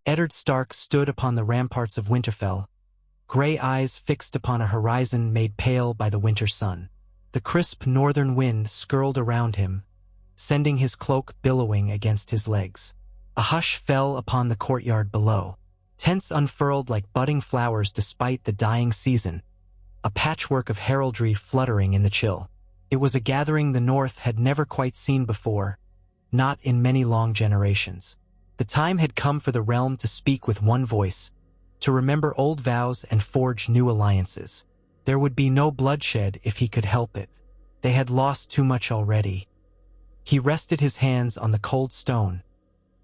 Eddard Stark stood upon the ramparts of Winterfell, gray eyes fixed upon a horizon made pale by the winter sun. The crisp northern wind skirled around him, sending his cloak billowing against his legs. A hush fell upon the courtyard below. Tents unfurled like budding flowers despite the dying season, a patchwork of heraldry fluttering in the chill. It was a gathering the North had never quite seen before, not in many long generations. The time had come for the realm to speak with one voice, to remember old vows and forge new alliances. There would be no bloodshed if he could help it. They had lost too much already. He rested his hands on the cold stone,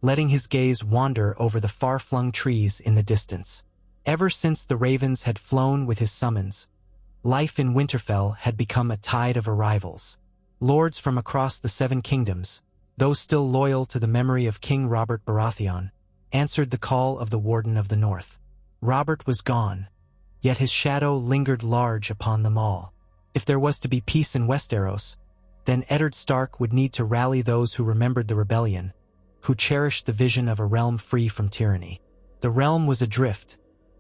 letting his gaze wander over the far-flung trees in the distance. Ever since the ravens had flown with his summons, life in Winterfell had become a tide of arrivals. Lords from across the Seven Kingdoms, those still loyal to the memory of King Robert Baratheon, answered the call of the Warden of the North. Robert was gone, yet his shadow lingered large upon them all. If there was to be peace in Westeros, then Eddard Stark would need to rally those who remembered the rebellion, who cherished the vision of a realm free from tyranny. The realm was adrift,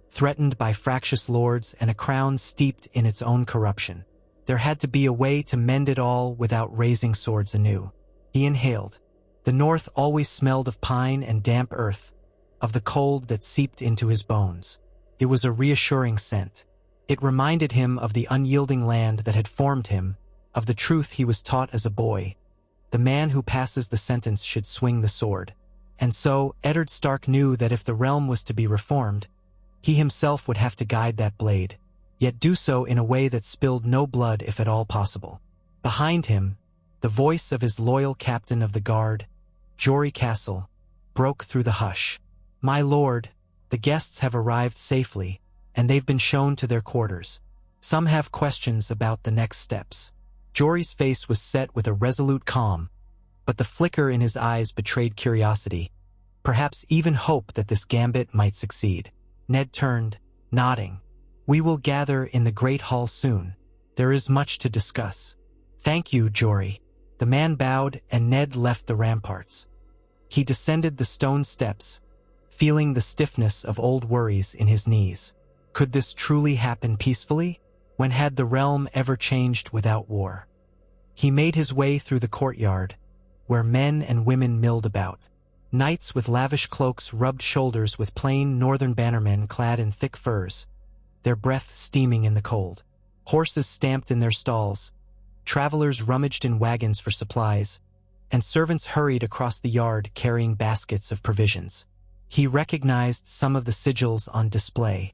threatened by fractious lords and a crown steeped in its own corruption. There had to be a way to mend it all without raising swords anew. He inhaled. The North always smelled of pine and damp earth, of the cold that seeped into his bones. It was a reassuring scent. It reminded him of the unyielding land that had formed him, of the truth he was taught as a boy. The man who passes the sentence should swing the sword. And so, Eddard Stark knew that if the realm was to be reformed, he himself would have to guide that blade, yet do so in a way that spilled no blood if at all possible. Behind him, the voice of his loyal captain of the guard, Jory Castle, broke through the hush. "My lord, the guests have arrived safely, and they've been shown to their quarters. Some have questions about the next steps." Jory's face was set with a resolute calm, but the flicker in his eyes betrayed curiosity, perhaps even hope that this gambit might succeed. Ned turned, nodding. "We will gather in the Great Hall soon. There is much to discuss." "Thank you, Jory." The man bowed, and Ned left the ramparts. He descended the stone steps, feeling the stiffness of old worries in his knees. Could this truly happen peacefully? When had the realm ever changed without war? He made his way through the courtyard, where men and women milled about. Knights with lavish cloaks rubbed shoulders with plain northern bannermen clad in thick furs, their breath steaming in the cold. Horses stamped in their stalls, travelers rummaged in wagons for supplies, and servants hurried across the yard carrying baskets of provisions. He recognized some of the sigils on display.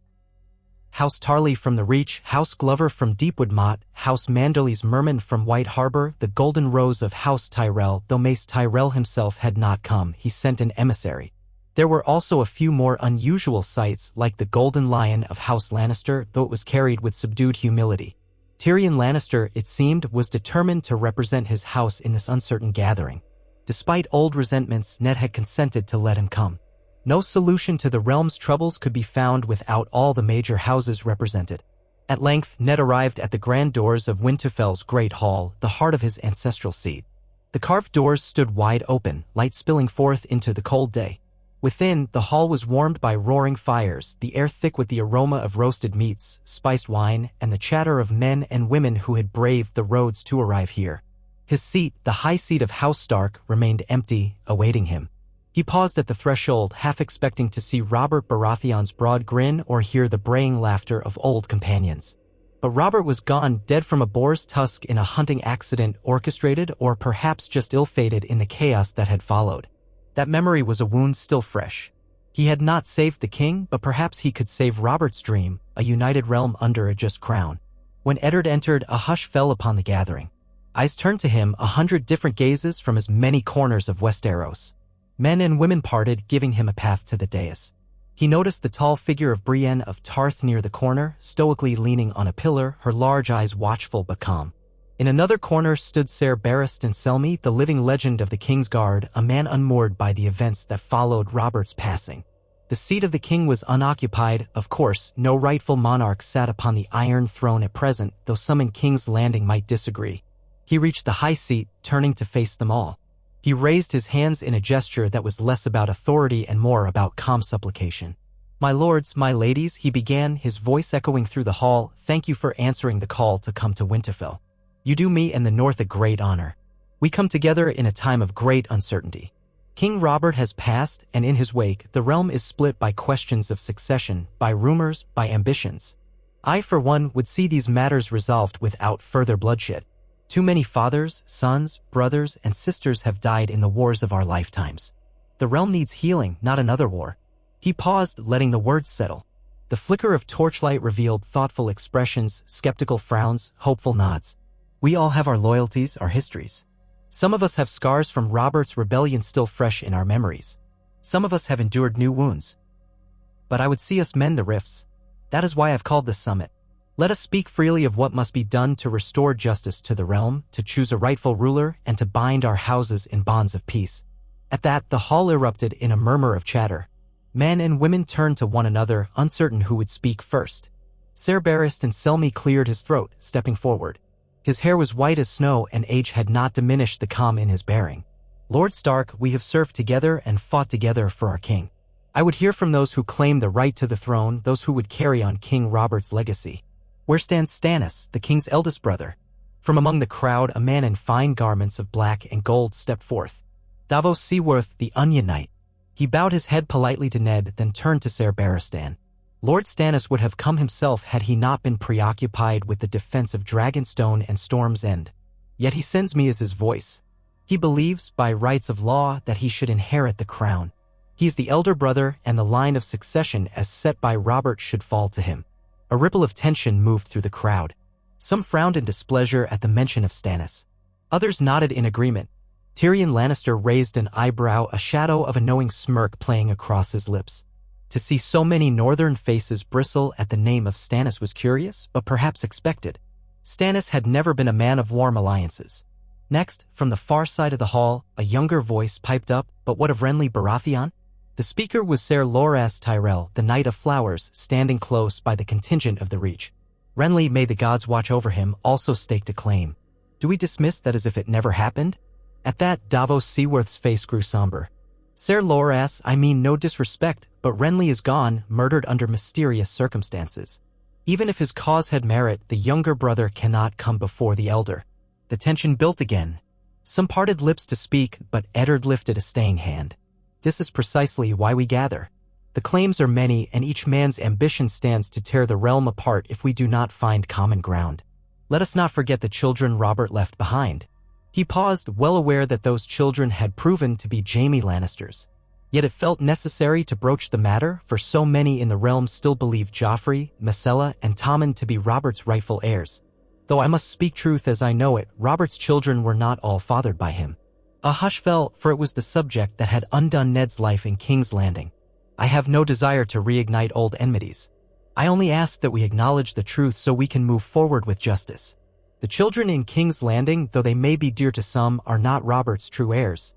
House Tarley from the Reach, House Glover from Deepwood Motte, House Manderly's Merman from White Harbor, the Golden Rose of House Tyrell. Though Mace Tyrell himself had not come, he sent an emissary. There were also a few more unusual sights, like the Golden Lion of House Lannister, though it was carried with subdued humility. Tyrion Lannister, it seemed, was determined to represent his house in this uncertain gathering. Despite old resentments, Ned had consented to let him come. No solution to the realm's troubles could be found without all the major houses represented. At length, Ned arrived at the grand doors of Winterfell's Great Hall, the heart of his ancestral seat. The carved doors stood wide open, light spilling forth into the cold day. Within, the hall was warmed by roaring fires, the air thick with the aroma of roasted meats, spiced wine, and the chatter of men and women who had braved the roads to arrive here. His seat, the high seat of House Stark, remained empty, awaiting him. He paused at the threshold, half expecting to see Robert Baratheon's broad grin or hear the braying laughter of old companions. But Robert was gone, dead from a boar's tusk in a hunting accident orchestrated or perhaps just ill-fated in the chaos that had followed. That memory was a wound still fresh. He had not saved the king, but perhaps he could save Robert's dream, a united realm under a just crown. When Eddard entered, a hush fell upon the gathering. Eyes turned to him, 100 different gazes from as many corners of Westeros. Men and women parted, giving him a path to the dais. He noticed the tall figure of Brienne of Tarth near the corner, stoically leaning on a pillar, her large eyes watchful but calm. In another corner stood Ser Barristan Selmy, the living legend of the King's Guard, a man unmoored by the events that followed Robert's passing. The seat of the king was unoccupied, of course, no rightful monarch sat upon the Iron Throne at present, though some in King's Landing might disagree. He reached the high seat, turning to face them all. He raised his hands in a gesture that was less about authority and more about calm supplication. "My lords, my ladies," he began, his voice echoing through the hall, "thank you for answering the call to come to Winterfell. You do me and the North a great honor. We come together in a time of great uncertainty. King Robert has passed, and in his wake, the realm is split by questions of succession, by rumors, by ambitions. I, for one, would see these matters resolved without further bloodshed. Too many fathers, sons, brothers, and sisters have died in the wars of our lifetimes. The realm needs healing, not another war." He paused, letting the words settle. The flicker of torchlight revealed thoughtful expressions, skeptical frowns, hopeful nods. "We all have our loyalties, our histories. Some of us have scars from Robert's rebellion still fresh in our memories. Some of us have endured new wounds. But I would see us mend the rifts. That is why I've called this summit. Let us speak freely of what must be done to restore justice to the realm, to choose a rightful ruler, and to bind our houses in bonds of peace." At that, the hall erupted in a murmur of chatter. Men and women turned to one another, uncertain who would speak first. Ser Barristan Selmy cleared his throat, stepping forward. His hair was white as snow, and age had not diminished the calm in his bearing. "Lord Stark, we have served together and fought together for our king. I would hear from those who claim the right to the throne, those who would carry on King Robert's legacy. Where stands Stannis, the king's eldest brother?" From among the crowd, a man in fine garments of black and gold stepped forth. Davos Seaworth, the Onion Knight. He bowed his head politely to Ned, then turned to Ser Barristan. Lord Stannis would have come himself had he not been preoccupied with the defense of Dragonstone and Storm's End. Yet he sends me as his voice. He believes, by rights of law, that he should inherit the crown. He is the elder brother, and the line of succession as set by Robert should fall to him. A ripple of tension moved through the crowd. Some frowned in displeasure at the mention of Stannis. Others nodded in agreement. Tyrion Lannister raised an eyebrow, a shadow of a knowing smirk playing across his lips. To see so many northern faces bristle at the name of Stannis was curious, but perhaps expected. Stannis had never been a man of warm alliances. Next, from the far side of the hall, a younger voice piped up, "But what of Renly Baratheon?" The speaker was Ser Loras Tyrell, the Knight of Flowers, standing close by the contingent of the Reach. "Renly, may the gods watch over him," also staked a claim. "Do we dismiss that as if it never happened?" At that, Davos Seaworth's face grew somber. "Ser Loras, I mean no disrespect, but Renly is gone, murdered under mysterious circumstances. Even if his cause had merit, the younger brother cannot come before the elder." The tension built again. Some parted lips to speak, but Eddard lifted a staying hand. "This is precisely why we gather. The claims are many, and each man's ambition stands to tear the realm apart if we do not find common ground. Let us not forget the children Robert left behind." He paused, well aware that those children had proven to be Jaime Lannisters. Yet it felt necessary to broach the matter, for so many in the realm still believed Joffrey, Myrcella, and Tommen to be Robert's rightful heirs. Though I must speak truth as I know it, Robert's children were not all fathered by him. A hush fell, for it was the subject that had undone Ned's life in King's Landing. "I have no desire to reignite old enmities. I only ask that we acknowledge the truth so we can move forward with justice. The children in King's Landing, though they may be dear to some, are not Robert's true heirs."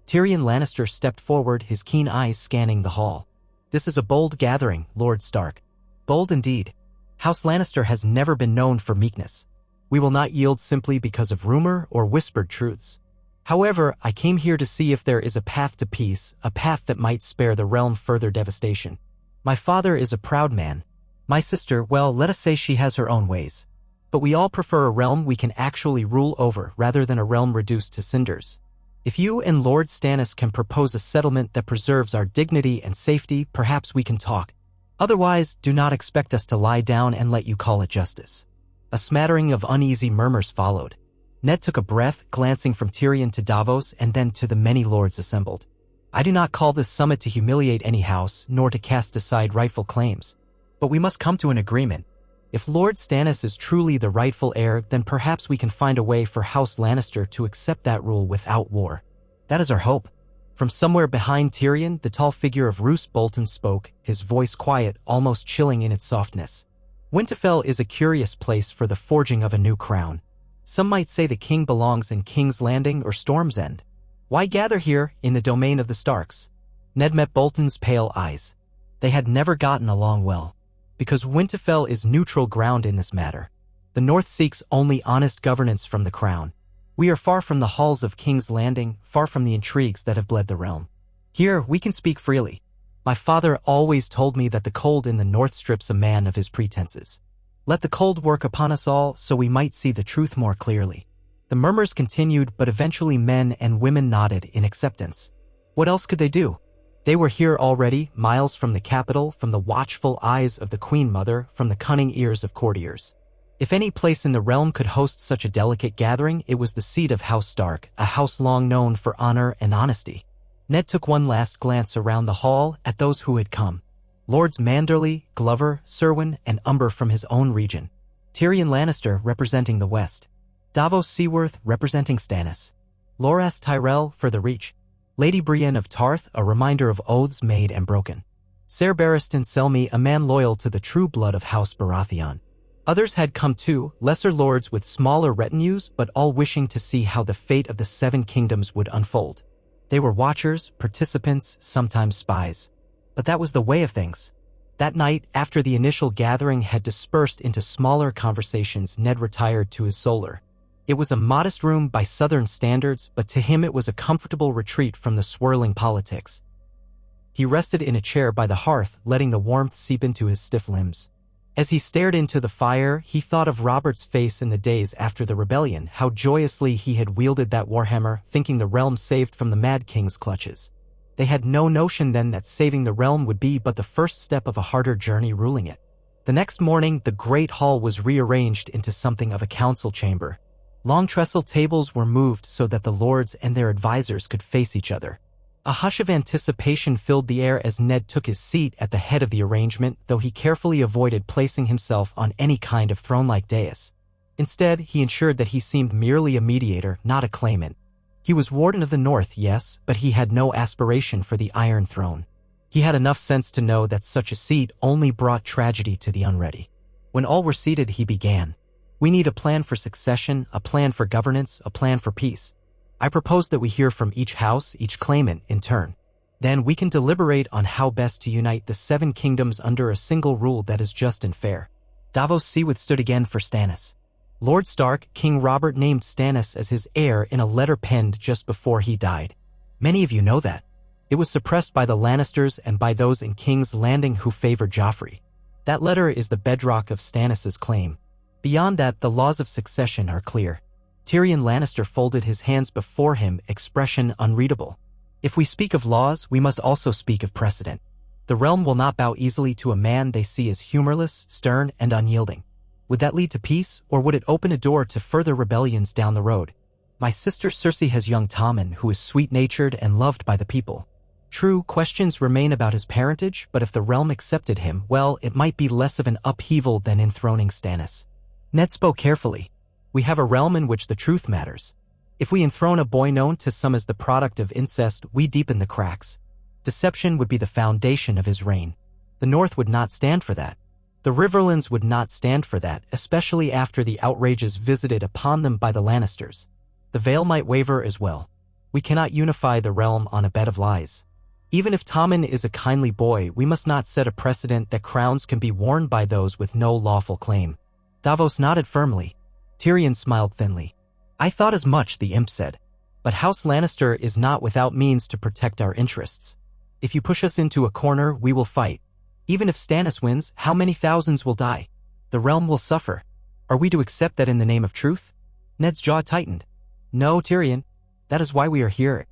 Tyrion Lannister stepped forward, his keen eyes scanning the hall. "This is a bold gathering, Lord Stark. Bold indeed. House Lannister has never been known for meekness. We will not yield simply because of rumor or whispered truths. However, I came here to see if there is a path to peace, a path that might spare the realm further devastation. My father is a proud man. My sister, well, let us say she has her own ways. But we all prefer a realm we can actually rule over rather than a realm reduced to cinders. If you and Lord Stannis can propose a settlement that preserves our dignity and safety, perhaps we can talk. Otherwise, do not expect us to lie down and let you call it justice." A smattering of uneasy murmurs followed. Ned took a breath, glancing from Tyrion to Davos and then to the many lords assembled. "I do not call this summit to humiliate any house, nor to cast aside rightful claims. But we must come to an agreement. If Lord Stannis is truly the rightful heir, then perhaps we can find a way for House Lannister to accept that rule without war. That is our hope." From somewhere behind Tyrion, the tall figure of Roose Bolton spoke, his voice quiet, almost chilling in its softness. "Winterfell is a curious place for the forging of a new crown. Some might say the king belongs in King's Landing or Storm's End. Why gather here, in the domain of the Starks?" Ned met Bolton's pale eyes. They had never gotten along well. "Because Winterfell is neutral ground in this matter. The North seeks only honest governance from the crown. We are far from the halls of King's Landing, far from the intrigues that have bled the realm. Here, we can speak freely. My father always told me that the cold in the north strips a man of his pretenses. Let the cold work upon us all so we might see the truth more clearly. The murmurs continued, but eventually men and women nodded in acceptance. What else could they do? They were here already, miles from the capital, from the watchful eyes of the Queen Mother, from the cunning ears of courtiers. If any place in the realm could host such a delicate gathering, it was the seat of House Stark, a house long known for honor and honesty. Ned took one last glance around the hall at those who had come. Lords Manderley, Glover, Serwyn, and Umber from his own region. Tyrion Lannister representing the West. Davos Seaworth representing Stannis. Loras Tyrell for the Reach. Lady Brienne of Tarth, a reminder of oaths made and broken. Ser Barristan Selmy, a man loyal to the true blood of House Baratheon. Others had come too, lesser lords with smaller retinues, but all wishing to see how the fate of the Seven Kingdoms would unfold. They were watchers, participants, sometimes spies. But that was the way of things. That night, after the initial gathering had dispersed into smaller conversations, Ned retired to his solar. It was a modest room by Southern standards, but to him it was a comfortable retreat from the swirling politics. He rested in a chair by the hearth, letting the warmth seep into his stiff limbs. As he stared into the fire, he thought of Robert's face in the days after the rebellion, how joyously he had wielded that warhammer, thinking the realm saved from the Mad King's clutches. They had no notion then that saving the realm would be but the first step of a harder journey ruling it. The next morning, the great hall was rearranged into something of a council chamber. Long trestle tables were moved so that the lords and their advisors could face each other. A hush of anticipation filled the air as Ned took his seat at the head of the arrangement, though he carefully avoided placing himself on any kind of throne-like dais. Instead, he ensured that he seemed merely a mediator, not a claimant. He was Warden of the North, yes, but he had no aspiration for the Iron Throne. He had enough sense to know that such a seat only brought tragedy to the unready. When all were seated, he began. We need a plan for succession, a plan for governance, a plan for peace. I propose that we hear from each house, each claimant, in turn. Then we can deliberate on how best to unite the Seven Kingdoms under a single rule that is just and fair. Davos Seaworth stood again for Stannis. Lord Stark, King Robert named Stannis as his heir in a letter penned just before he died. Many of you know that. It was suppressed by the Lannisters and by those in King's Landing who favored Joffrey. That letter is the bedrock of Stannis' claim. Beyond that, the laws of succession are clear. Tyrion Lannister folded his hands before him, expression unreadable. If we speak of laws, we must also speak of precedent. The realm will not bow easily to a man they see as humorless, stern, and unyielding. Would that lead to peace, or would it open a door to further rebellions down the road? My sister Cersei has young Tommen, who is sweet-natured and loved by the people. True, questions remain about his parentage, but if the realm accepted him, well, it might be less of an upheaval than enthroning Stannis. Ned spoke carefully. We have a realm in which the truth matters. If we enthrone a boy known to some as the product of incest, we deepen the cracks. Deception would be the foundation of his reign. The North would not stand for that. The Riverlands would not stand for that, especially after the outrages visited upon them by the Lannisters. The Vale might waver as well. We cannot unify the realm on a bed of lies. Even if Tommen is a kindly boy, we must not set a precedent that crowns can be worn by those with no lawful claim. Davos nodded firmly. Tyrion smiled thinly. I thought as much, the imp said. But House Lannister is not without means to protect our interests. If you push us into a corner, we will fight. Even if Stannis wins, how many thousands will die? The realm will suffer. Are we to accept that in the name of truth? Ned's jaw tightened. No, Tyrion. That is why we are here.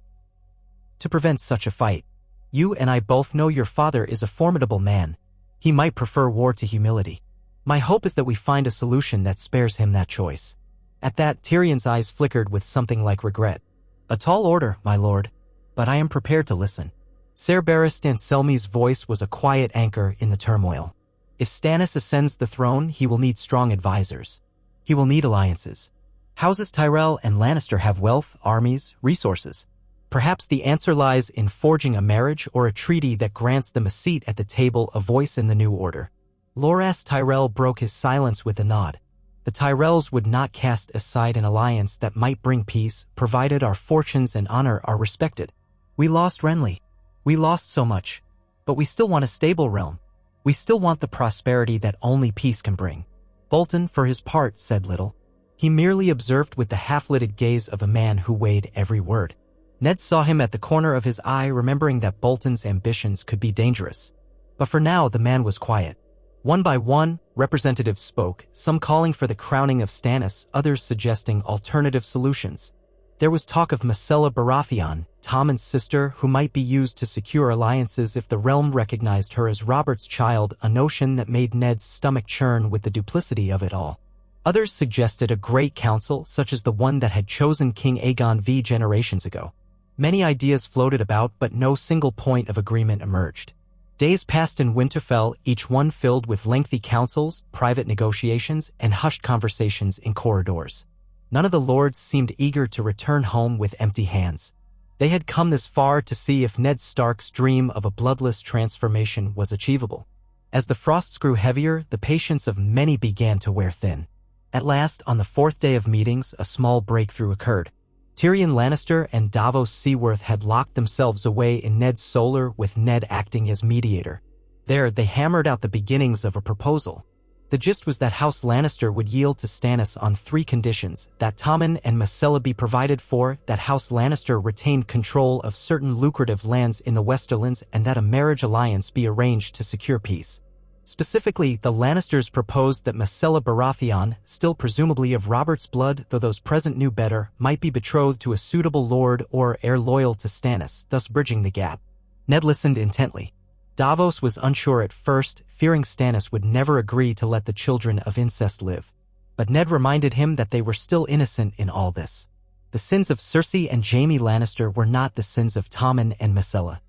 To prevent such a fight. You and I both know your father is a formidable man. He might prefer war to humility. My hope is that we find a solution that spares him that choice. At that, Tyrion's eyes flickered with something like regret. A tall order, my lord, but I am prepared to listen. Ser Barristan Selmy's voice was a quiet anchor in the turmoil. If Stannis ascends the throne, he will need strong advisors. He will need alliances. Houses Tyrell and Lannister have wealth, armies, resources. Perhaps the answer lies in forging a marriage or a treaty that grants them a seat at the table, a voice in the new order. Loras Tyrell broke his silence with a nod. The Tyrells would not cast aside an alliance that might bring peace, provided our fortunes and honor are respected. We lost Renly. We lost so much. But we still want a stable realm. We still want the prosperity that only peace can bring. Bolton, for his part, said little. He merely observed with the half-lidded gaze of a man who weighed every word. Ned saw him at the corner of his eye, remembering that Bolton's ambitions could be dangerous. But for now, the man was quiet. One by one, representatives spoke, some calling for the crowning of Stannis, others suggesting alternative solutions. There was talk of Myrcella Baratheon, Tommen's sister, who might be used to secure alliances if the realm recognized her as Robert's child, a notion that made Ned's stomach churn with the duplicity of it all. Others suggested a great council, such as the one that had chosen King Aegon V generations ago. Many ideas floated about, but no single point of agreement emerged. Days passed in Winterfell, each one filled with lengthy councils, private negotiations, and hushed conversations in corridors. None of the lords seemed eager to return home with empty hands. They had come this far to see if Ned Stark's dream of a bloodless transformation was achievable. As the frosts grew heavier, the patience of many began to wear thin. At last, on the fourth day of meetings, a small breakthrough occurred. Tyrion Lannister and Davos Seaworth had locked themselves away in Ned's solar, with Ned acting as mediator. There, they hammered out the beginnings of a proposal. The gist was that House Lannister would yield to Stannis on 3 conditions: that Tommen and Myrcella be provided for, that House Lannister retained control of certain lucrative lands in the Westerlands, and that a marriage alliance be arranged to secure peace. Specifically, the Lannisters proposed that Myrcella Baratheon, still presumably of Robert's blood, though those present knew better, might be betrothed to a suitable lord or heir loyal to Stannis, thus bridging the gap. Ned listened intently. Davos was unsure at first, fearing Stannis would never agree to let the children of incest live. But Ned reminded him that they were still innocent in all this. The sins of Cersei and Jaime Lannister were not the sins of Tommen and Myrcella.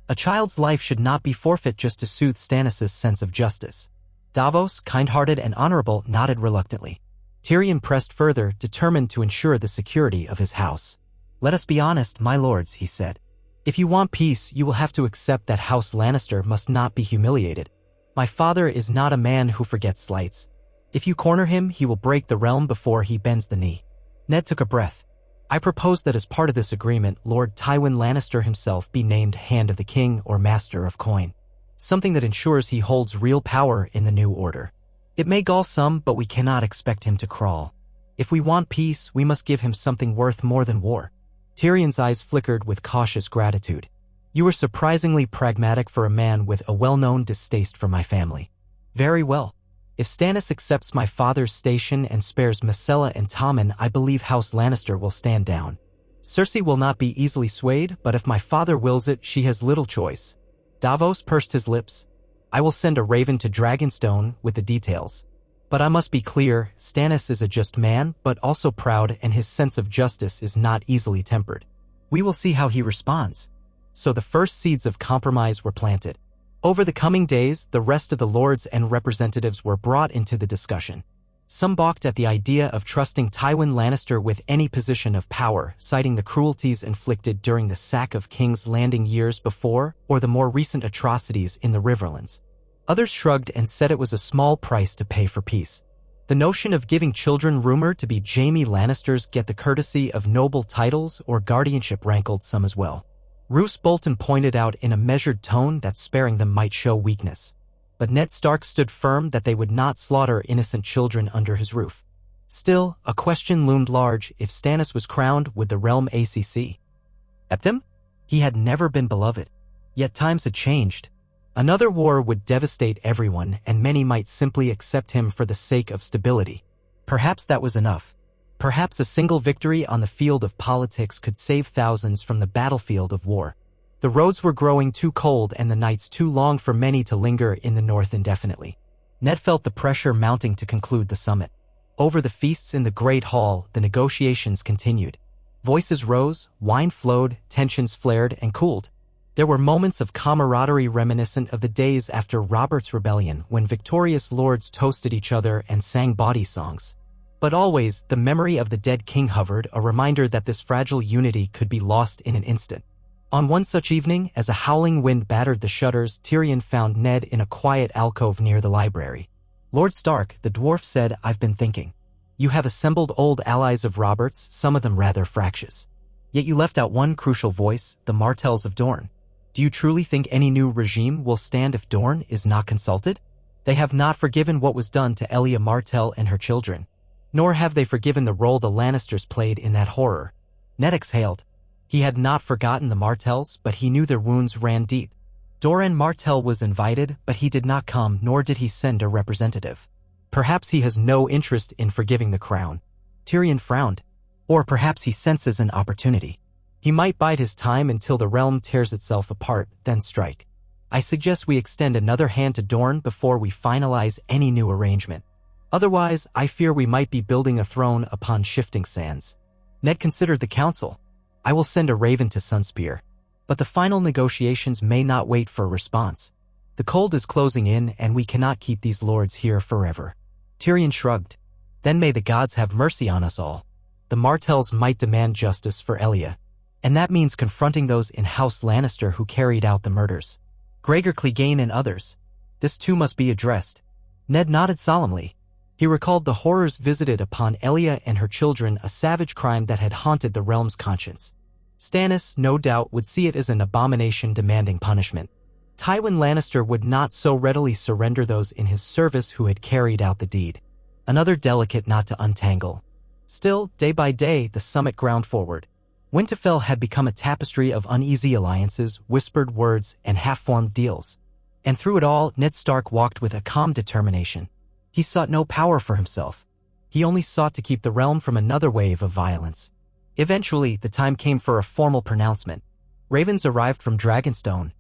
A child's life should not be forfeit just to soothe Stannis' sense of justice. Davos, kind-hearted and honorable, nodded reluctantly. Tyrion pressed further, determined to ensure the security of his house. "Let us be honest, my lords," he said. "If you want peace, you will have to accept that House Lannister must not be humiliated. My father is not a man who forgets slights. If you corner him, he will break the realm before he bends the knee." Ned took a breath. "I propose that as part of this agreement, Lord Tywin Lannister himself be named Hand of the King or Master of Coin. Something that ensures he holds real power in the new order. It may gall some, but we cannot expect him to crawl. If we want peace, we must give him something worth more than war." Tyrion's eyes flickered with cautious gratitude. "You are surprisingly pragmatic for a man with a well-known distaste for my family." "Very well. If Stannis accepts my father's station and spares Myrcella and Tommen, I believe House Lannister will stand down. Cersei will not be easily swayed, but if my father wills it, she has little choice." Davos pursed his lips. "I will send a raven to Dragonstone with the details. But I must be clear, Stannis is a just man, but also proud, and his sense of justice is not easily tempered. We will see how he responds." So the first seeds of compromise were planted. Over the coming days, the rest of the lords and representatives were brought into the discussion. Some balked at the idea of trusting Tywin Lannister with any position of power, citing the cruelties inflicted during the sack of King's Landing years before, or the more recent atrocities in the Riverlands. Others shrugged and said it was a small price to pay for peace. The notion of giving children rumored to be Jaime Lannisters get the courtesy of noble titles or guardianship rankled some as well. Roose Bolton pointed out in a measured tone that sparing them might show weakness. But Ned Stark stood firm that they would not slaughter innocent children under his roof. Still, a question loomed large: if Stannis was crowned, would the realm accept him? He had never been beloved. Yet times had changed. Another war would devastate everyone, and many might simply accept him for the sake of stability. Perhaps that was enough. Perhaps a single victory on the field of politics could save thousands from the battlefield of war. The roads were growing too cold and the nights too long for many to linger in the north indefinitely. Ned felt the pressure mounting to conclude the summit. Over the feasts in the Great Hall, the negotiations continued. Voices rose, wine flowed, tensions flared and cooled. There were moments of camaraderie reminiscent of the days after Robert's Rebellion, when victorious lords toasted each other and sang bawdy songs. But always, the memory of the dead king hovered, a reminder that this fragile unity could be lost in an instant. On one such evening, as a howling wind battered the shutters, Tyrion found Ned in a quiet alcove near the library. "Lord Stark," the dwarf said, "I've been thinking. You have assembled old allies of Robert's, some of them rather fractious. Yet you left out one crucial voice, the Martells of Dorne. Do you truly think any new regime will stand if Dorne is not consulted? They have not forgiven what was done to Elia Martell and her children." Nor have they forgiven the role the Lannisters played in that horror. Ned exhaled. He had not forgotten the Martells, but he knew their wounds ran deep. Doran Martell was invited, but he did not come, nor did he send a representative. Perhaps he has no interest in forgiving the crown. Tyrion frowned. Or perhaps he senses an opportunity. He might bide his time until the realm tears itself apart, then strike. I suggest we extend another hand to Dorne before we finalize any new arrangement. Otherwise, I fear we might be building a throne upon shifting sands. Ned considered the council. I will send a raven to Sunspear. But the final negotiations may not wait for a response. The cold is closing in and we cannot keep these lords here forever. Tyrion shrugged. Then may the gods have mercy on us all. The Martells might demand justice for Elia. And that means confronting those in House Lannister who carried out the murders. Gregor Clegane and others. This too must be addressed. Ned nodded solemnly. He recalled the horrors visited upon Elia and her children, a savage crime that had haunted the realm's conscience. Stannis, no doubt, would see it as an abomination demanding punishment. Tywin Lannister would not so readily surrender those in his service who had carried out the deed. Another delicate knot to untangle. Still, day by day, the summit ground forward. Winterfell had become a tapestry of uneasy alliances, whispered words, and half-formed deals. And through it all, Ned Stark walked with a calm determination. He sought no power for himself. He only sought to keep the realm from another wave of violence. Eventually, the time came for a formal pronouncement. Ravens arrived from Dragonstone.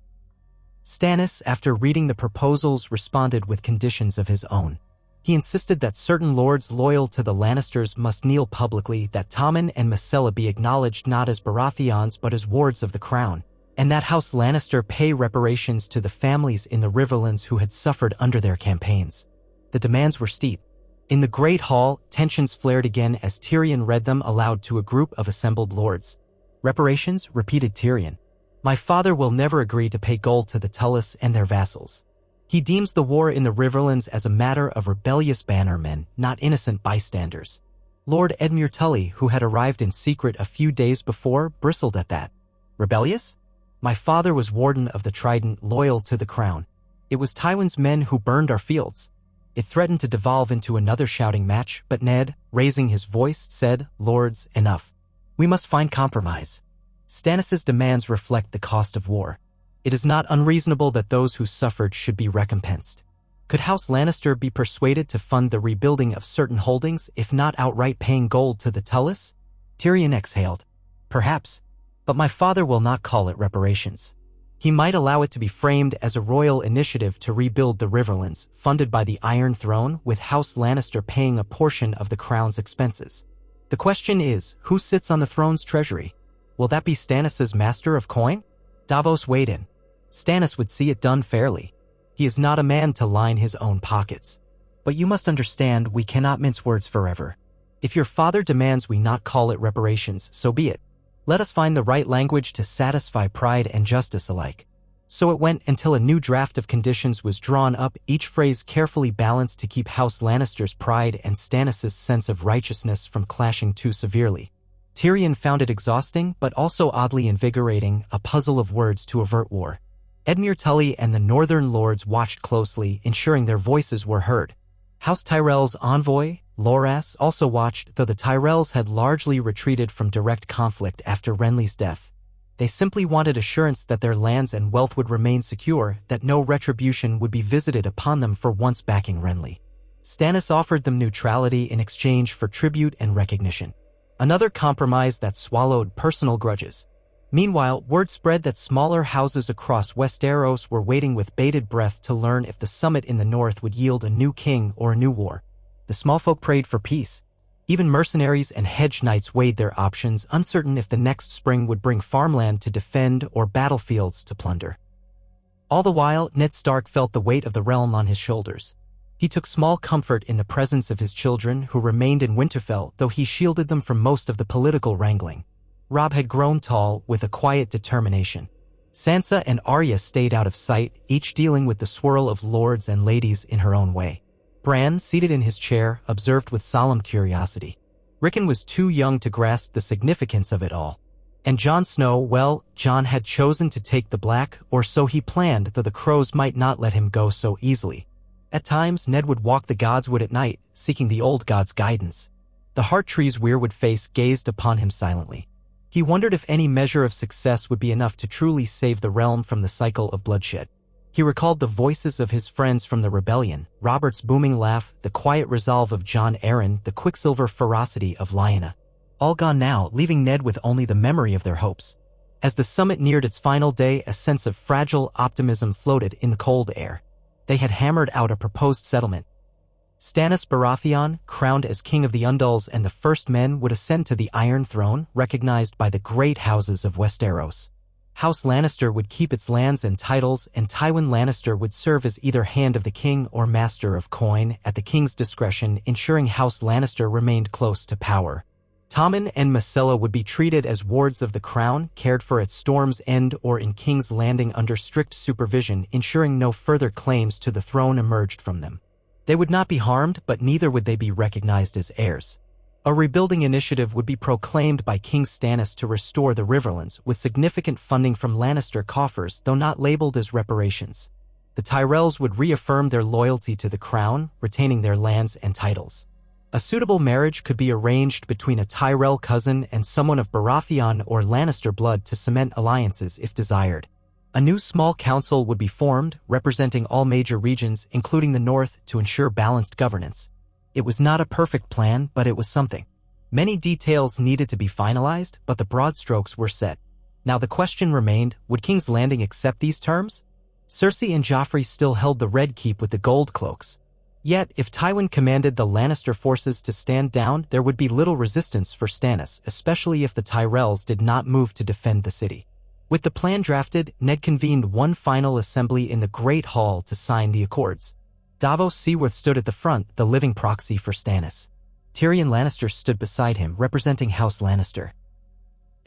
Stannis, after reading the proposals, responded with conditions of his own. He insisted that certain lords loyal to the Lannisters must kneel publicly, that Tommen and Myrcella be acknowledged not as Baratheons but as wards of the crown, and that House Lannister pay reparations to the families in the Riverlands who had suffered under their campaigns. The demands were steep. In the Great Hall, tensions flared again as Tyrion read them aloud to a group of assembled lords. Reparations, repeated Tyrion. My father will never agree to pay gold to the Tullus and their vassals. He deems the war in the Riverlands as a matter of rebellious bannermen, not innocent bystanders. Lord Edmure Tully, who had arrived in secret a few days before, bristled at that. Rebellious? My father was warden of the Trident, loyal to the crown. It was Tywin's men who burned our fields. It threatened to devolve into another shouting match, but Ned, raising his voice, said, Lords, enough. We must find compromise. Stannis' demands reflect the cost of war. It is not unreasonable that those who suffered should be recompensed. Could House Lannister be persuaded to fund the rebuilding of certain holdings, if not outright paying gold to the Tullus? Tyrion exhaled. Perhaps. But my father will not call it reparations. He might allow it to be framed as a royal initiative to rebuild the Riverlands, funded by the Iron Throne, with House Lannister paying a portion of the crown's expenses. The question is, who sits on the throne's treasury? Will that be Stannis' master of coin? Davos weighed in. Stannis would see it done fairly. He is not a man to line his own pockets. But you must understand, we cannot mince words forever. If your father demands we not call it reparations, so be it. Let us find the right language to satisfy pride and justice alike. So it went until a new draft of conditions was drawn up, each phrase carefully balanced to keep House Lannister's pride and Stannis' sense of righteousness from clashing too severely. Tyrion found it exhausting, but also oddly invigorating, a puzzle of words to avert war. Edmure Tully and the Northern Lords watched closely, ensuring their voices were heard. House Tyrell's envoy, Loras, also watched, though the Tyrells had largely retreated from direct conflict after Renly's death. They simply wanted assurance that their lands and wealth would remain secure, that no retribution would be visited upon them for once backing Renly. Stannis offered them neutrality in exchange for tribute and recognition. Another compromise that swallowed personal grudges. Meanwhile, word spread that smaller houses across Westeros were waiting with bated breath to learn if the summit in the north would yield a new king or a new war. The small folk prayed for peace. Even mercenaries and hedge knights weighed their options, uncertain if the next spring would bring farmland to defend or battlefields to plunder. All the while, Ned Stark felt the weight of the realm on his shoulders. He took small comfort in the presence of his children, who remained in Winterfell, though he shielded them from most of the political wrangling. Robb had grown tall, with a quiet determination. Sansa and Arya stayed out of sight, each dealing with the swirl of lords and ladies in her own way. Bran, seated in his chair, observed with solemn curiosity. Rickon was too young to grasp the significance of it all. And Jon Snow, well, Jon had chosen to take the black, or so he planned, though the crows might not let him go so easily. At times, Ned would walk the godswood at night, seeking the old god's guidance. The Hearttree's weirwood face gazed upon him silently. He wondered if any measure of success would be enough to truly save the realm from the cycle of bloodshed. He recalled the voices of his friends from the rebellion, Robert's booming laugh, the quiet resolve of Jon Arryn, the quicksilver ferocity of Lyanna. All gone now, leaving Ned with only the memory of their hopes. As the summit neared its final day, a sense of fragile optimism floated in the cold air. They had hammered out a proposed settlement. Stannis Baratheon, crowned as king of the Undulls and the first men, would ascend to the Iron Throne, recognized by the great houses of Westeros. House Lannister would keep its lands and titles, and Tywin Lannister would serve as either hand of the king or master of coin at the king's discretion, ensuring House Lannister remained close to power. Tommen and Myrcella would be treated as wards of the crown, cared for at Storm's End or in King's Landing under strict supervision, ensuring no further claims to the throne emerged from them. They would not be harmed, but neither would they be recognized as heirs. A rebuilding initiative would be proclaimed by King Stannis to restore the Riverlands, with significant funding from Lannister coffers, though not labeled as reparations. The Tyrells would reaffirm their loyalty to the crown, retaining their lands and titles. A suitable marriage could be arranged between a Tyrell cousin and someone of Baratheon or Lannister blood to cement alliances if desired. A new small council would be formed, representing all major regions, including the north, to ensure balanced governance. It was not a perfect plan, but it was something. Many details needed to be finalized, but the broad strokes were set. Now the question remained, would King's Landing accept these terms? Cersei and Joffrey still held the Red Keep with the gold cloaks. Yet, if Tywin commanded the Lannister forces to stand down, there would be little resistance for Stannis, especially if the Tyrells did not move to defend the city. With the plan drafted, Ned convened one final assembly in the Great Hall to sign the accords. Davos Seaworth stood at the front, the living proxy for Stannis. Tyrion Lannister stood beside him, representing House Lannister.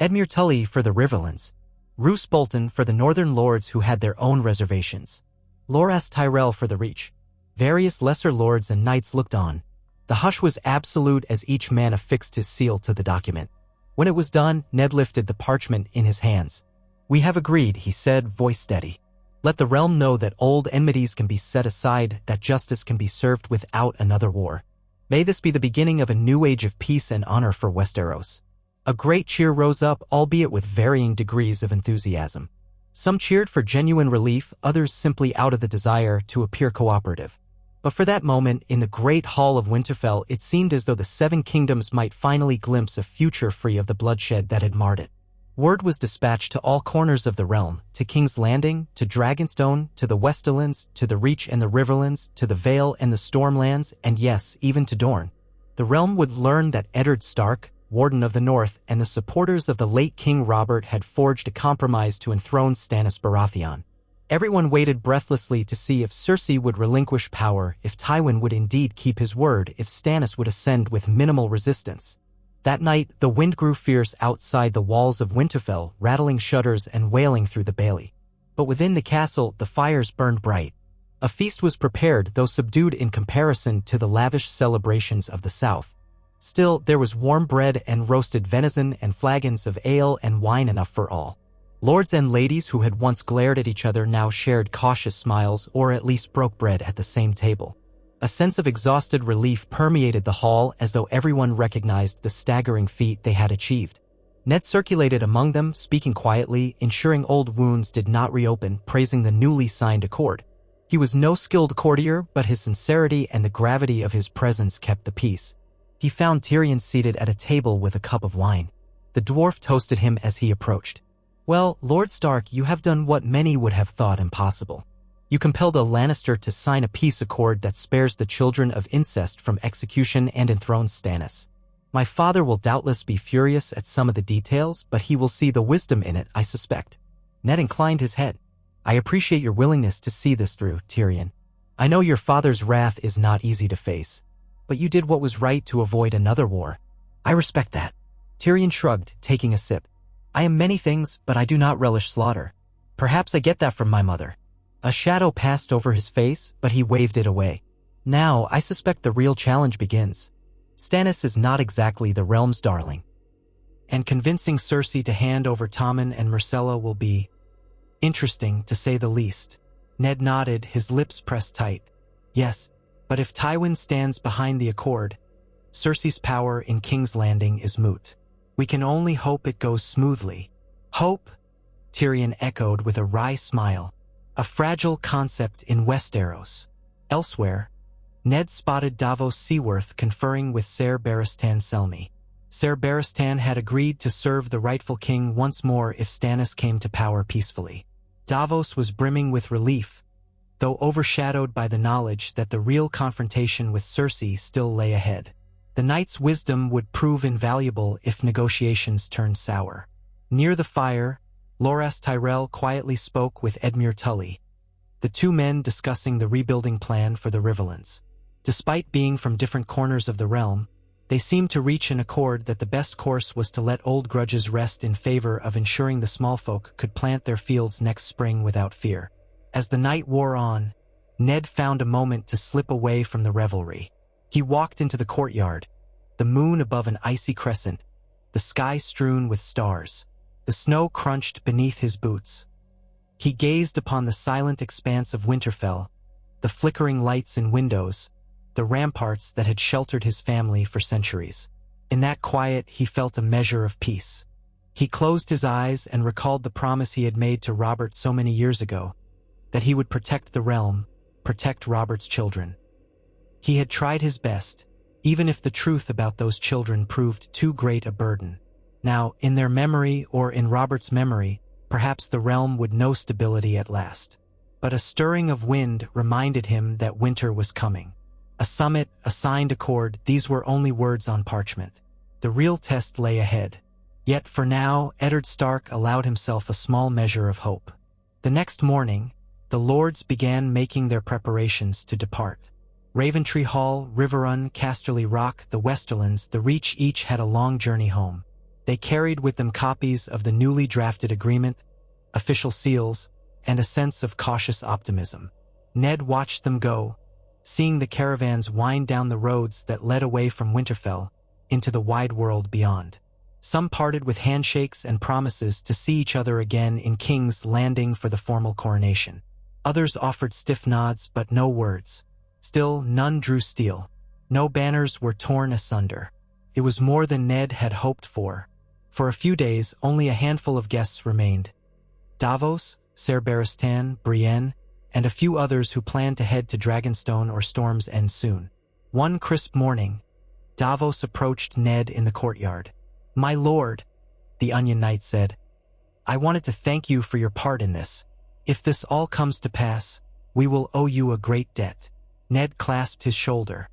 Edmure Tully for the Riverlands. Roose Bolton for the Northern Lords who had their own reservations. Loras Tyrell for the Reach. Various lesser lords and knights looked on. The hush was absolute as each man affixed his seal to the document. When it was done, Ned lifted the parchment in his hands. "We have agreed," he said, voice steady. "Let the realm know that old enmities can be set aside, that justice can be served without another war. May this be the beginning of a new age of peace and honor for Westeros." A great cheer rose up, albeit with varying degrees of enthusiasm. Some cheered for genuine relief, others simply out of the desire to appear cooperative. But for that moment, in the great hall of Winterfell, it seemed as though the Seven Kingdoms might finally glimpse a future free of the bloodshed that had marred it. Word was dispatched to all corners of the realm, to King's Landing, to Dragonstone, to the Westerlands, to the Reach and the Riverlands, to the Vale and the Stormlands, and yes, even to Dorne. The realm would learn that Eddard Stark, Warden of the North, and the supporters of the late King Robert had forged a compromise to enthrone Stannis Baratheon. Everyone waited breathlessly to see if Cersei would relinquish power, if Tywin would indeed keep his word, if Stannis would ascend with minimal resistance. That night, the wind grew fierce outside the walls of Winterfell, rattling shutters and wailing through the bailey. But within the castle, the fires burned bright. A feast was prepared, though subdued in comparison to the lavish celebrations of the south. Still, there was warm bread and roasted venison and flagons of ale and wine enough for all. Lords and ladies who had once glared at each other now shared cautious smiles or at least broke bread at the same table. A sense of exhausted relief permeated the hall as though everyone recognized the staggering feat they had achieved. Ned circulated among them, speaking quietly, ensuring old wounds did not reopen, praising the newly signed accord. He was no skilled courtier, but his sincerity and the gravity of his presence kept the peace. He found Tyrion seated at a table with a cup of wine. The dwarf toasted him as he approached. "Well, Lord Stark, you have done what many would have thought impossible. You compelled a Lannister to sign a peace accord that spares the children of incest from execution and enthrones Stannis. My father will doubtless be furious at some of the details, but he will see the wisdom in it, I suspect." Ned inclined his head. "I appreciate your willingness to see this through, Tyrion. I know your father's wrath is not easy to face, but you did what was right to avoid another war. I respect that." Tyrion shrugged, taking a sip. "I am many things, but I do not relish slaughter. Perhaps I get that from my mother." A shadow passed over his face, but he waved it away. "Now, I suspect the real challenge begins. Stannis is not exactly the realm's darling. And convincing Cersei to hand over Tommen and Myrcella will be interesting, to say the least." Ned nodded, his lips pressed tight. "Yes, but if Tywin stands behind the accord, Cersei's power in King's Landing is moot. We can only hope it goes smoothly. Hope? Tyrion echoed with a wry smile. A fragile concept in Westeros. Elsewhere, Ned spotted Davos Seaworth conferring with Ser Barristan Selmy. Ser Barristan had agreed to serve the rightful king once more if Stannis came to power peacefully. Davos was brimming with relief, though overshadowed by the knowledge that the real confrontation with Cersei still lay ahead. The knight's wisdom would prove invaluable if negotiations turned sour. Near the fire, Loras Tyrell quietly spoke with Edmure Tully, the two men discussing the rebuilding plan for the Riverlands. Despite being from different corners of the realm, they seemed to reach an accord that the best course was to let old grudges rest in favor of ensuring the small folk could plant their fields next spring without fear. As the night wore on, Ned found a moment to slip away from the revelry. He walked into the courtyard, the moon above an icy crescent, the sky strewn with stars. The snow crunched beneath his boots. He gazed upon the silent expanse of Winterfell, the flickering lights in windows, the ramparts that had sheltered his family for centuries. In that quiet, he felt a measure of peace. He closed his eyes and recalled the promise he had made to Robert so many years ago, that he would protect the realm, protect Robert's children. He had tried his best, even if the truth about those children proved too great a burden. Now, in their memory or in Robert's memory, perhaps the realm would know stability at last. But a stirring of wind reminded him that winter was coming. A summit, a signed accord, these were only words on parchment. The real test lay ahead. Yet for now, Eddard Stark allowed himself a small measure of hope. The next morning, the lords began making their preparations to depart. Raventree Hall, Riverrun, Casterly Rock, the Westerlands, the Reach each had a long journey home. They carried with them copies of the newly drafted agreement, official seals, and a sense of cautious optimism. Ned watched them go, seeing the caravans wind down the roads that led away from Winterfell into the wide world beyond. Some parted with handshakes and promises to see each other again in King's Landing for the formal coronation. Others offered stiff nods but no words. Still, none drew steel. No banners were torn asunder. It was more than Ned had hoped for. For a few days, only a handful of guests remained. Davos, Ser Barristan, Brienne, and a few others who planned to head to Dragonstone or Storm's End soon. One crisp morning, Davos approached Ned in the courtyard. "My lord," the Onion Knight said, "I wanted to thank you for your part in this. If this all comes to pass, we will owe you a great debt." Ned clasped his shoulder.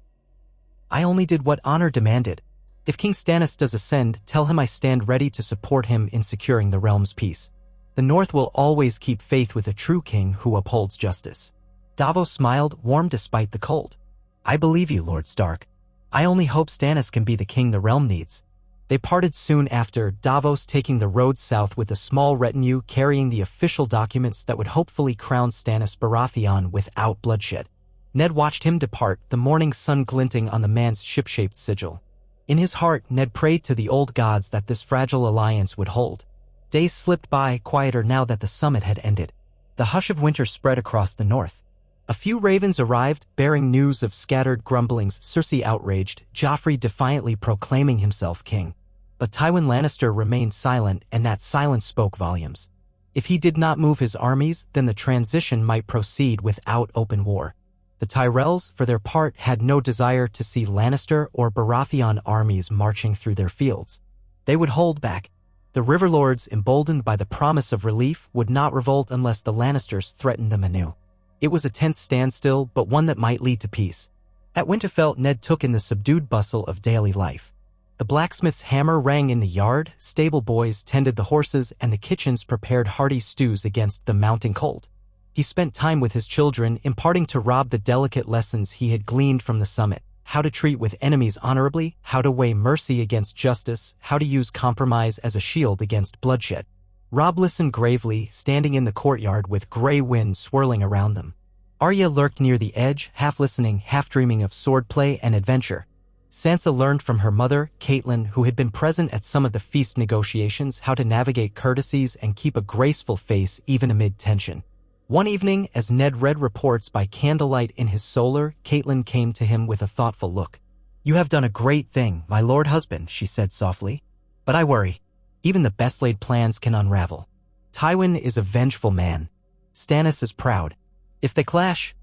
"I only did what honor demanded. If King Stannis does ascend, tell him I stand ready to support him in securing the realm's peace. The North will always keep faith with a true king who upholds justice." Davos smiled, warm despite the cold. "I believe you, Lord Stark. I only hope Stannis can be the king the realm needs." They parted soon after, Davos taking the road south with a small retinue carrying the official documents that would hopefully crown Stannis Baratheon without bloodshed. Ned watched him depart, the morning sun glinting on the man's ship-shaped sigil. In his heart, Ned prayed to the old gods that this fragile alliance would hold. Days slipped by, quieter now that the summit had ended. The hush of winter spread across the north. A few ravens arrived, bearing news of scattered grumblings, Cersei outraged, Joffrey defiantly proclaiming himself king. But Tywin Lannister remained silent, and that silence spoke volumes. If he did not move his armies, then the transition might proceed without open war. The Tyrells, for their part, had no desire to see Lannister or Baratheon armies marching through their fields. They would hold back. The Riverlords, emboldened by the promise of relief, would not revolt unless the Lannisters threatened them anew. It was a tense standstill, but one that might lead to peace. At Winterfell, Ned took in the subdued bustle of daily life. The blacksmith's hammer rang in the yard, stable boys tended the horses, and the kitchens prepared hearty stews against the mounting cold. He spent time with his children, imparting to Robb the delicate lessons he had gleaned from the summit. How to treat with enemies honorably, how to weigh mercy against justice, how to use compromise as a shield against bloodshed. Robb listened gravely, standing in the courtyard with gray wind swirling around them. Arya lurked near the edge, half listening, half dreaming of swordplay and adventure. Sansa learned from her mother, Catelyn, who had been present at some of the feast negotiations, how to navigate courtesies and keep a graceful face even amid tension. One evening, as Ned read reports by candlelight in his solar, Catelyn came to him with a thoughtful look. "You have done a great thing, my lord husband," she said softly. "But I worry. Even the best-laid plans can unravel. Tywin is a vengeful man. Stannis is proud. If they clash—"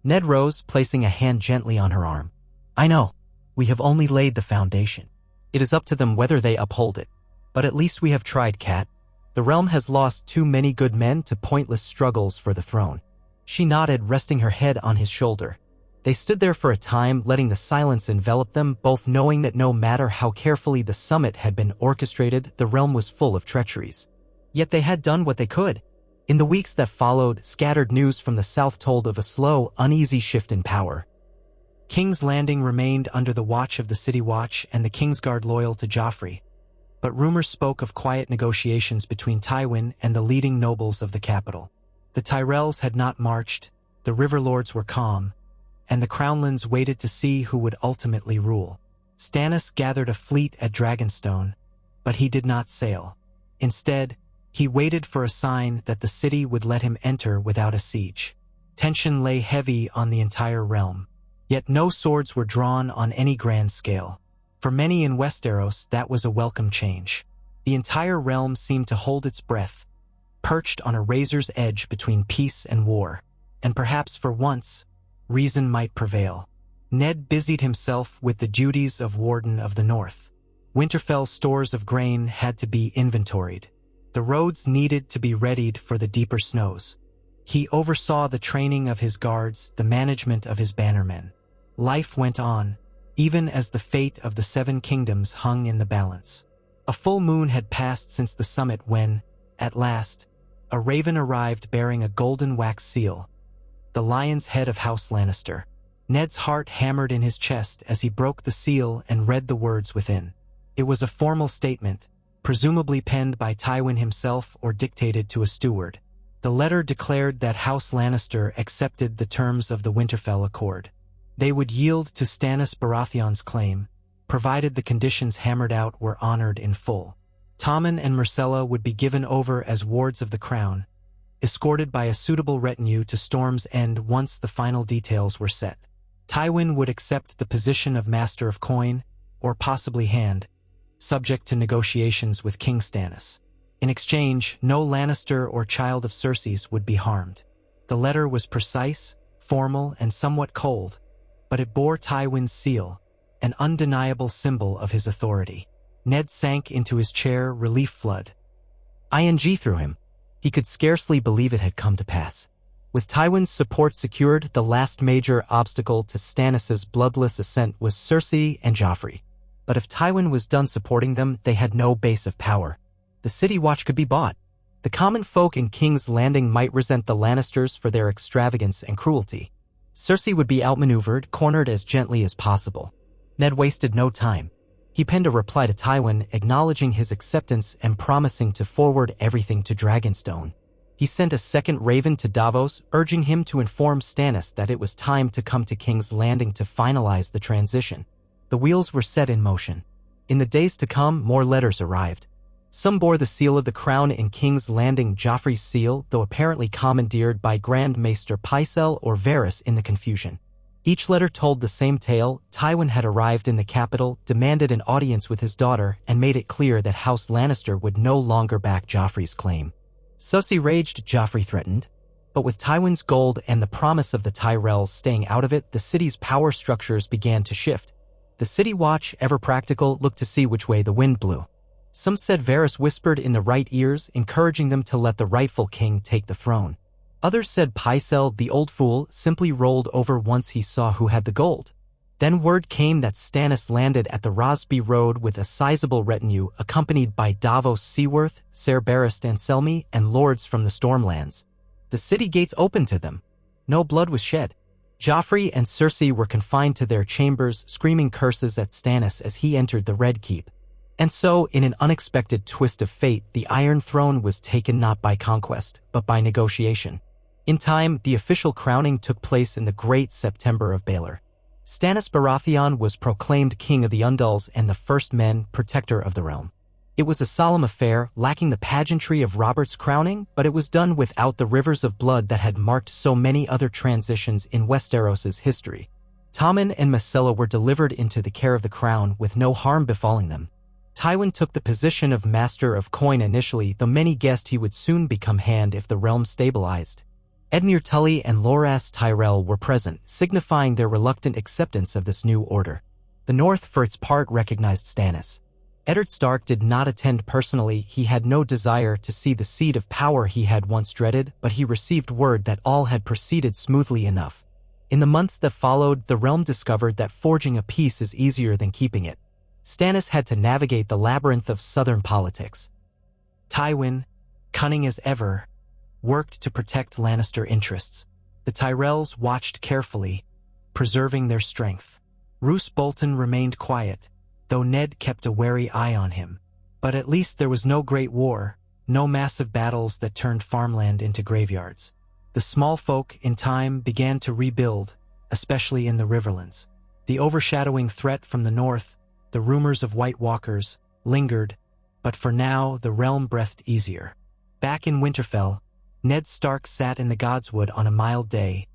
Ned rose, placing a hand gently on her arm. "I know. We have only laid the foundation. It is up to them whether they uphold it. But at least we have tried, Cat. The realm has lost too many good men to pointless struggles for the throne." She nodded, resting her head on his shoulder. They stood there for a time, letting the silence envelop them, both knowing that no matter how carefully the summit had been orchestrated, the realm was full of treacheries. Yet they had done what they could. In the weeks that followed, scattered news from the south told of a slow, uneasy shift in power. King's Landing remained under the watch of the City Watch and the Kingsguard loyal to Joffrey. But rumors spoke of quiet negotiations between Tywin and the leading nobles of the capital. The Tyrells had not marched, the Riverlords were calm, and the Crownlands waited to see who would ultimately rule. Stannis gathered a fleet at Dragonstone, but he did not sail. Instead, he waited for a sign that the city would let him enter without a siege. Tension lay heavy on the entire realm. Yet no swords were drawn on any grand scale. For many in Westeros, that was a welcome change. The entire realm seemed to hold its breath, perched on a razor's edge between peace and war. And perhaps for once, reason might prevail. Ned busied himself with the duties of Warden of the North. Winterfell's stores of grain had to be inventoried. The roads needed to be readied for the deeper snows. He oversaw the training of his guards, the management of his bannermen. Life went on, even as the fate of the Seven Kingdoms hung in the balance. A full moon had passed since the summit when, at last, a raven arrived bearing a golden wax seal, the lion's head of House Lannister. Ned's heart hammered in his chest as he broke the seal and read the words within. It was a formal statement, presumably penned by Tywin himself or dictated to a steward. The letter declared that House Lannister accepted the terms of the Winterfell Accord. They would yield to Stannis Baratheon's claim, provided the conditions hammered out were honored in full. Tommen and Myrcella would be given over as wards of the crown, escorted by a suitable retinue to Storm's End once the final details were set. Tywin would accept the position of Master of Coin, or possibly Hand, subject to negotiations with King Stannis. In exchange, no Lannister or child of Cersei's would be harmed. The letter was precise, formal, and somewhat cold, but it bore Tywin's seal, an undeniable symbol of his authority. Ned sank into his chair, relief flood. ING through him. He could scarcely believe it had come to pass. With Tywin's support secured, the last major obstacle to Stannis' bloodless ascent was Cersei and Joffrey. But if Tywin was done supporting them, they had no base of power. The City Watch could be bought. The common folk in King's Landing might resent the Lannisters for their extravagance and cruelty. Cersei would be outmaneuvered, cornered as gently as possible. Ned wasted no time. He penned a reply to Tywin, acknowledging his acceptance and promising to forward everything to Dragonstone. He sent a second raven to Davos, urging him to inform Stannis that it was time to come to King's Landing to finalize the transition. The wheels were set in motion. In the days to come, more letters arrived. Some bore the seal of the crown in King's Landing, Joffrey's seal, though apparently commandeered by Grand Maester Pycelle or Varys in the confusion. Each letter told the same tale. Tywin had arrived in the capital, demanded an audience with his daughter, and made it clear that House Lannister would no longer back Joffrey's claim. Cersei raged, Joffrey threatened. But with Tywin's gold and the promise of the Tyrells staying out of it, the city's power structures began to shift. The City Watch, ever practical, looked to see which way the wind blew. Some said Varys whispered in the right ears, encouraging them to let the rightful king take the throne. Others said Pycelle, the old fool, simply rolled over once he saw who had the gold. Then word came that Stannis landed at the Rosby Road with a sizable retinue, accompanied by Davos Seaworth, Ser Barristan Selmy, and lords from the Stormlands. The city gates opened to them. No blood was shed. Joffrey and Cersei were confined to their chambers, screaming curses at Stannis as he entered the Red Keep. And so, in an unexpected twist of fate, the Iron Throne was taken not by conquest, but by negotiation. In time, the official crowning took place in the Great September of Baelor. Stannis Baratheon was proclaimed King of the Undulls and the First Men, protector of the realm. It was a solemn affair, lacking the pageantry of Robert's crowning, but it was done without the rivers of blood that had marked so many other transitions in Westeros's history. Tommen and Myrcella were delivered into the care of the crown with no harm befalling them. Tywin took the position of Master of Coin initially, though many guessed he would soon become Hand if the realm stabilized. Edmure Tully and Loras Tyrell were present, signifying their reluctant acceptance of this new order. The North, for its part, recognized Stannis. Eddard Stark did not attend personally. He had no desire to see the seat of power he had once dreaded, but he received word that all had proceeded smoothly enough. In the months that followed, the realm discovered that forging a peace is easier than keeping it. Stannis had to navigate the labyrinth of southern politics. Tywin, cunning as ever, worked to protect Lannister interests. The Tyrells watched carefully, preserving their strength. Roose Bolton remained quiet, though Ned kept a wary eye on him. But at least there was no great war, no massive battles that turned farmland into graveyards. The small folk, in time, began to rebuild, especially in the Riverlands. The overshadowing threat from the north, the rumors of White Walkers, lingered, but for now the realm breathed easier. Back in Winterfell, Ned Stark sat in the Godswood on a mild day,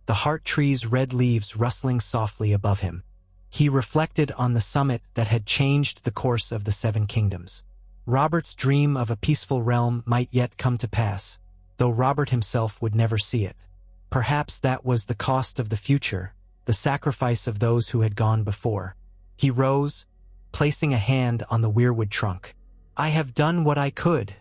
the heart tree's red leaves rustling softly above him. He reflected on the summit that had changed the course of the Seven Kingdoms. Robert's dream of a peaceful realm might yet come to pass, though Robert himself would never see it. Perhaps that was the cost of the future, the sacrifice of those who had gone before. He rose, placing a hand on the weirwood trunk. "I have done what I could,"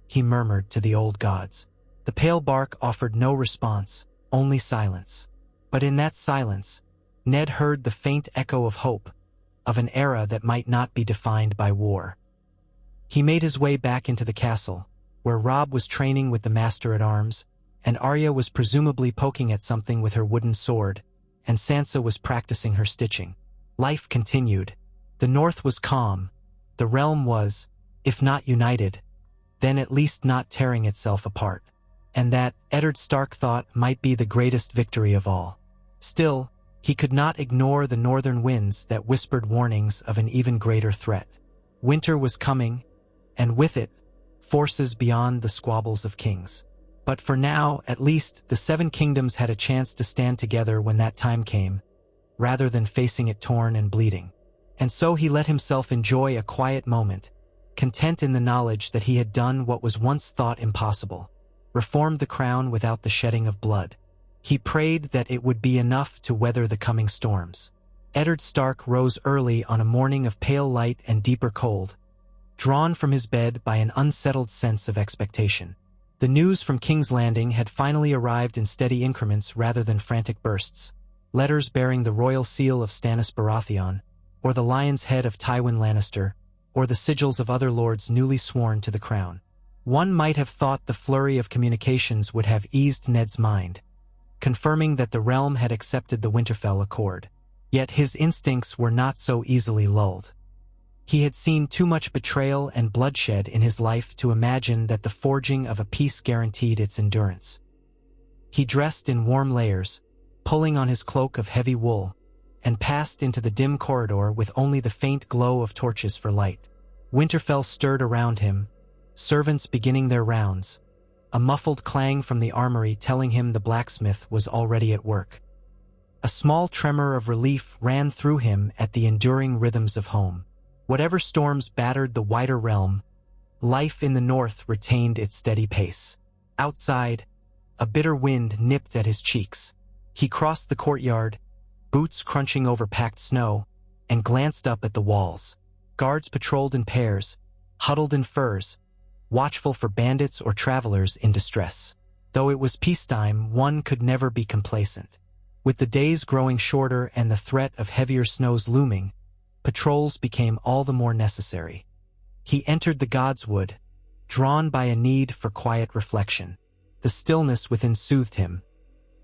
he murmured to the old gods. The pale bark offered no response, only silence. But in that silence, Ned heard the faint echo of hope, of an era that might not be defined by war. He made his way back into the castle, where Robb was training with the Master-at-Arms, and Arya was presumably poking at something with her wooden sword, and Sansa was practicing her stitching. Life continued. The North was calm. The realm was, if not united, then at least not tearing itself apart. And that, Eddard Stark thought, might be the greatest victory of all. Still, he could not ignore the northern winds that whispered warnings of an even greater threat. Winter was coming, and with it, forces beyond the squabbles of kings. But for now, at least, the Seven Kingdoms had a chance to stand together when that time came, rather than facing it torn and bleeding. And so he let himself enjoy a quiet moment, content in the knowledge that he had done what was once thought impossible, reformed the crown without the shedding of blood. He prayed that it would be enough to weather the coming storms. Eddard Stark rose early on a morning of pale light and deeper cold, drawn from his bed by an unsettled sense of expectation. The news from King's Landing had finally arrived in steady increments rather than frantic bursts. Letters bearing the royal seal of Stannis Baratheon, or the lion's head of Tywin Lannister, or the sigils of other lords newly sworn to the crown. One might have thought the flurry of communications would have eased Ned's mind, confirming that the realm had accepted the Winterfell Accord. Yet his instincts were not so easily lulled. He had seen too much betrayal and bloodshed in his life to imagine that the forging of a peace guaranteed its endurance. He dressed in warm layers, pulling on his cloak of heavy wool, and passed into the dim corridor with only the faint glow of torches for light. Winterfell stirred around him, servants beginning their rounds, a muffled clang from the armory telling him the blacksmith was already at work. A small tremor of relief ran through him at the enduring rhythms of home. Whatever storms battered the wider realm, life in the north retained its steady pace. Outside, a bitter wind nipped at his cheeks. He crossed the courtyard, boots crunching over packed snow, and glanced up at the walls. Guards patrolled in pairs, huddled in furs, watchful for bandits or travelers in distress. Though it was peacetime, one could never be complacent. With the days growing shorter and the threat of heavier snows looming, patrols became all the more necessary. He entered the Godswood, drawn by a need for quiet reflection. The stillness within soothed him.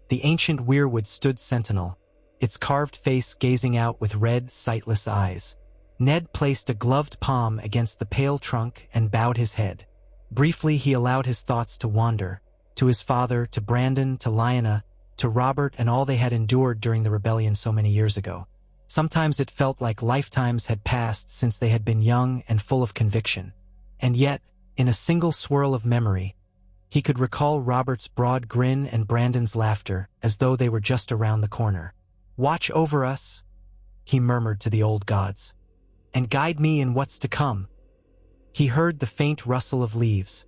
The ancient weirwood stood sentinel, its carved face gazing out with red, sightless eyes. Ned placed a gloved palm against the pale trunk and bowed his head. Briefly he allowed his thoughts to wander, to his father, to Brandon, to Lyanna, to Robert and all they had endured during the rebellion so many years ago. Sometimes it felt like lifetimes had passed since they had been young and full of conviction. And yet, in a single swirl of memory, he could recall Robert's broad grin and Brandon's laughter as though they were just around the corner. Watch over us, he murmured to the old gods, and guide me in what's to come. He heard the faint rustle of leaves,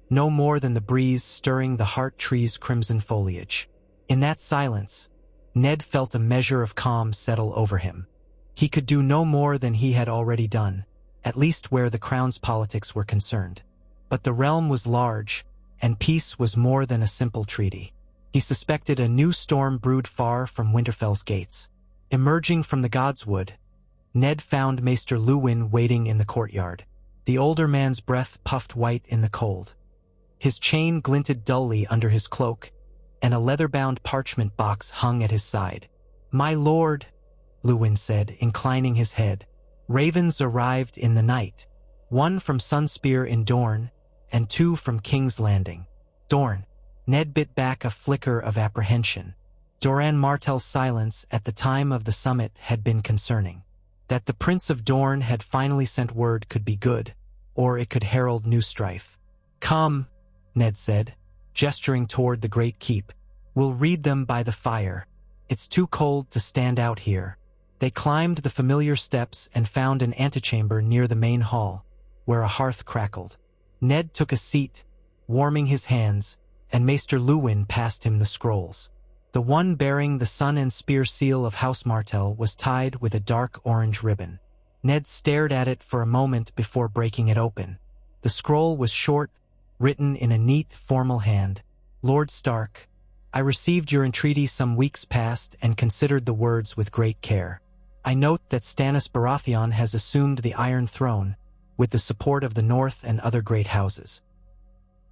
no more than the breeze stirring the heart tree's crimson foliage. In that silence, Ned felt a measure of calm settle over him. He could do no more than he had already done, at least where the crown's politics were concerned. But the realm was large, and peace was more than a simple treaty. He suspected a new storm brewed far from Winterfell's gates. Emerging from the Godswood, Ned found Maester Luwin waiting in the courtyard. The older man's breath puffed white in the cold. His chain glinted dully under his cloak, and a leather-bound parchment box hung at his side. "My lord," Luwin said, inclining his head. "Ravens arrived in the night, one from Sunspear in Dorne, and two from King's Landing." Dorne. Ned bit back a flicker of apprehension. Doran Martell's silence at the time of the summit had been concerning. That the Prince of Dorne had finally sent word could be good, or it could herald new strife. "Come," Ned said, gesturing toward the great keep. "We'll read them by the fire. It's too cold to stand out here." They climbed the familiar steps and found an antechamber near the main hall, where a hearth crackled. Ned took a seat, warming his hands, and Maester Luwin passed him the scrolls. The one bearing the Sun and Spear seal of House Martell was tied with a dark orange ribbon. Ned stared at it for a moment before breaking it open. The scroll was short, written in a neat, formal hand. "Lord Stark, I received your entreaty some weeks past and considered the words with great care. I note that Stannis Baratheon has assumed the Iron Throne, with the support of the North and other great houses.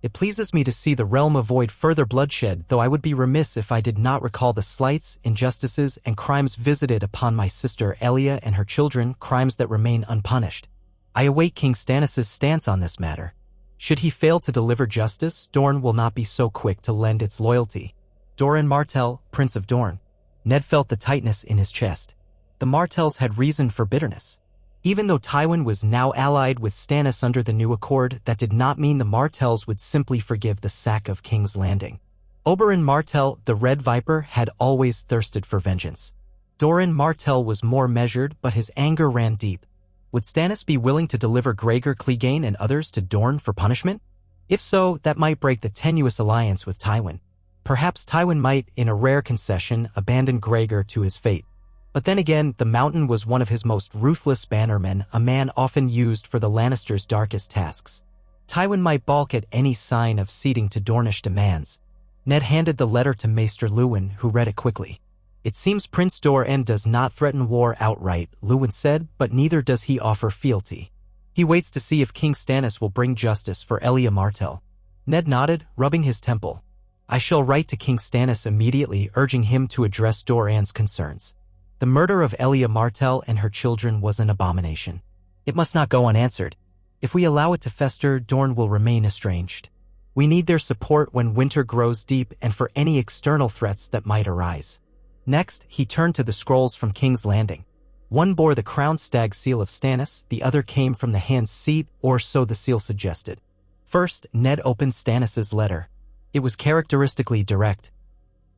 It pleases me to see the realm avoid further bloodshed, though I would be remiss if I did not recall the slights, injustices, and crimes visited upon my sister Elia and her children, crimes that remain unpunished. I await King Stannis' stance on this matter. Should he fail to deliver justice, Dorne will not be so quick to lend its loyalty." Doran Martell, Prince of Dorne. Ned felt the tightness in his chest. The Martells had reason for bitterness. Even though Tywin was now allied with Stannis under the new accord, that did not mean the Martells would simply forgive the sack of King's Landing. Oberyn Martell, the Red Viper, had always thirsted for vengeance. Doran Martell was more measured, but his anger ran deep. Would Stannis be willing to deliver Gregor Clegane and others to Dorne for punishment? If so, that might break the tenuous alliance with Tywin. Perhaps Tywin might, in a rare concession, abandon Gregor to his fate. But then again, the Mountain was one of his most ruthless bannermen, a man often used for the Lannisters' darkest tasks. Tywin might balk at any sign of ceding to Dornish demands. Ned handed the letter to Maester Luwin, who read it quickly. "It seems Prince Doran does not threaten war outright," Luwin said, "but neither does he offer fealty. He waits to see if King Stannis will bring justice for Elia Martell." Ned nodded, rubbing his temple. "I shall write to King Stannis immediately, urging him to address Doran's concerns. The murder of Elia Martell and her children was an abomination. It must not go unanswered. If we allow it to fester, Dorne will remain estranged. We need their support when winter grows deep and for any external threats that might arise." Next, he turned to the scrolls from King's Landing. One bore the crowned stag seal of Stannis, the other came from the hand's seat, or so the seal suggested. First, Ned opened Stannis's letter. It was characteristically direct.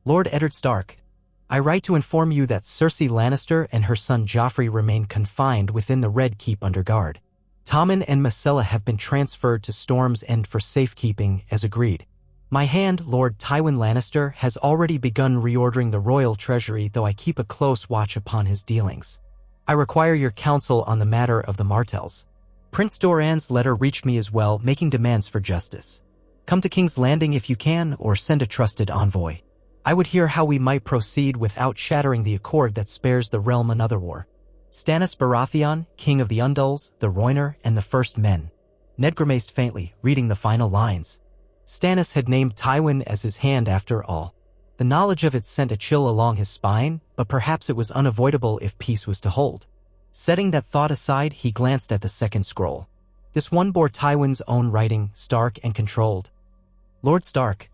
"Lord Eddard Stark, I write to inform you that Cersei Lannister and her son Joffrey remain confined within the Red Keep under guard. Tommen and Myrcella have been transferred to Storm's End for safekeeping, as agreed. My hand, Lord Tywin Lannister, has already begun reordering the royal treasury, though I keep a close watch upon his dealings. I require your counsel on the matter of the Martells. Prince Doran's letter reached me as well, making demands for justice. Come to King's Landing if you can, or send a trusted envoy. I would hear how we might proceed without shattering the accord that spares the realm another war. Stannis Baratheon, King of the Undulls, the Rhoynar, and the First Men." Ned grimaced faintly, reading the final lines. Stannis had named Tywin as his hand after all. The knowledge of it sent a chill along his spine, but perhaps it was unavoidable if peace was to hold. Setting that thought aside, he glanced at the second scroll. This one bore Tywin's own writing, stark and controlled. "Lord Stark,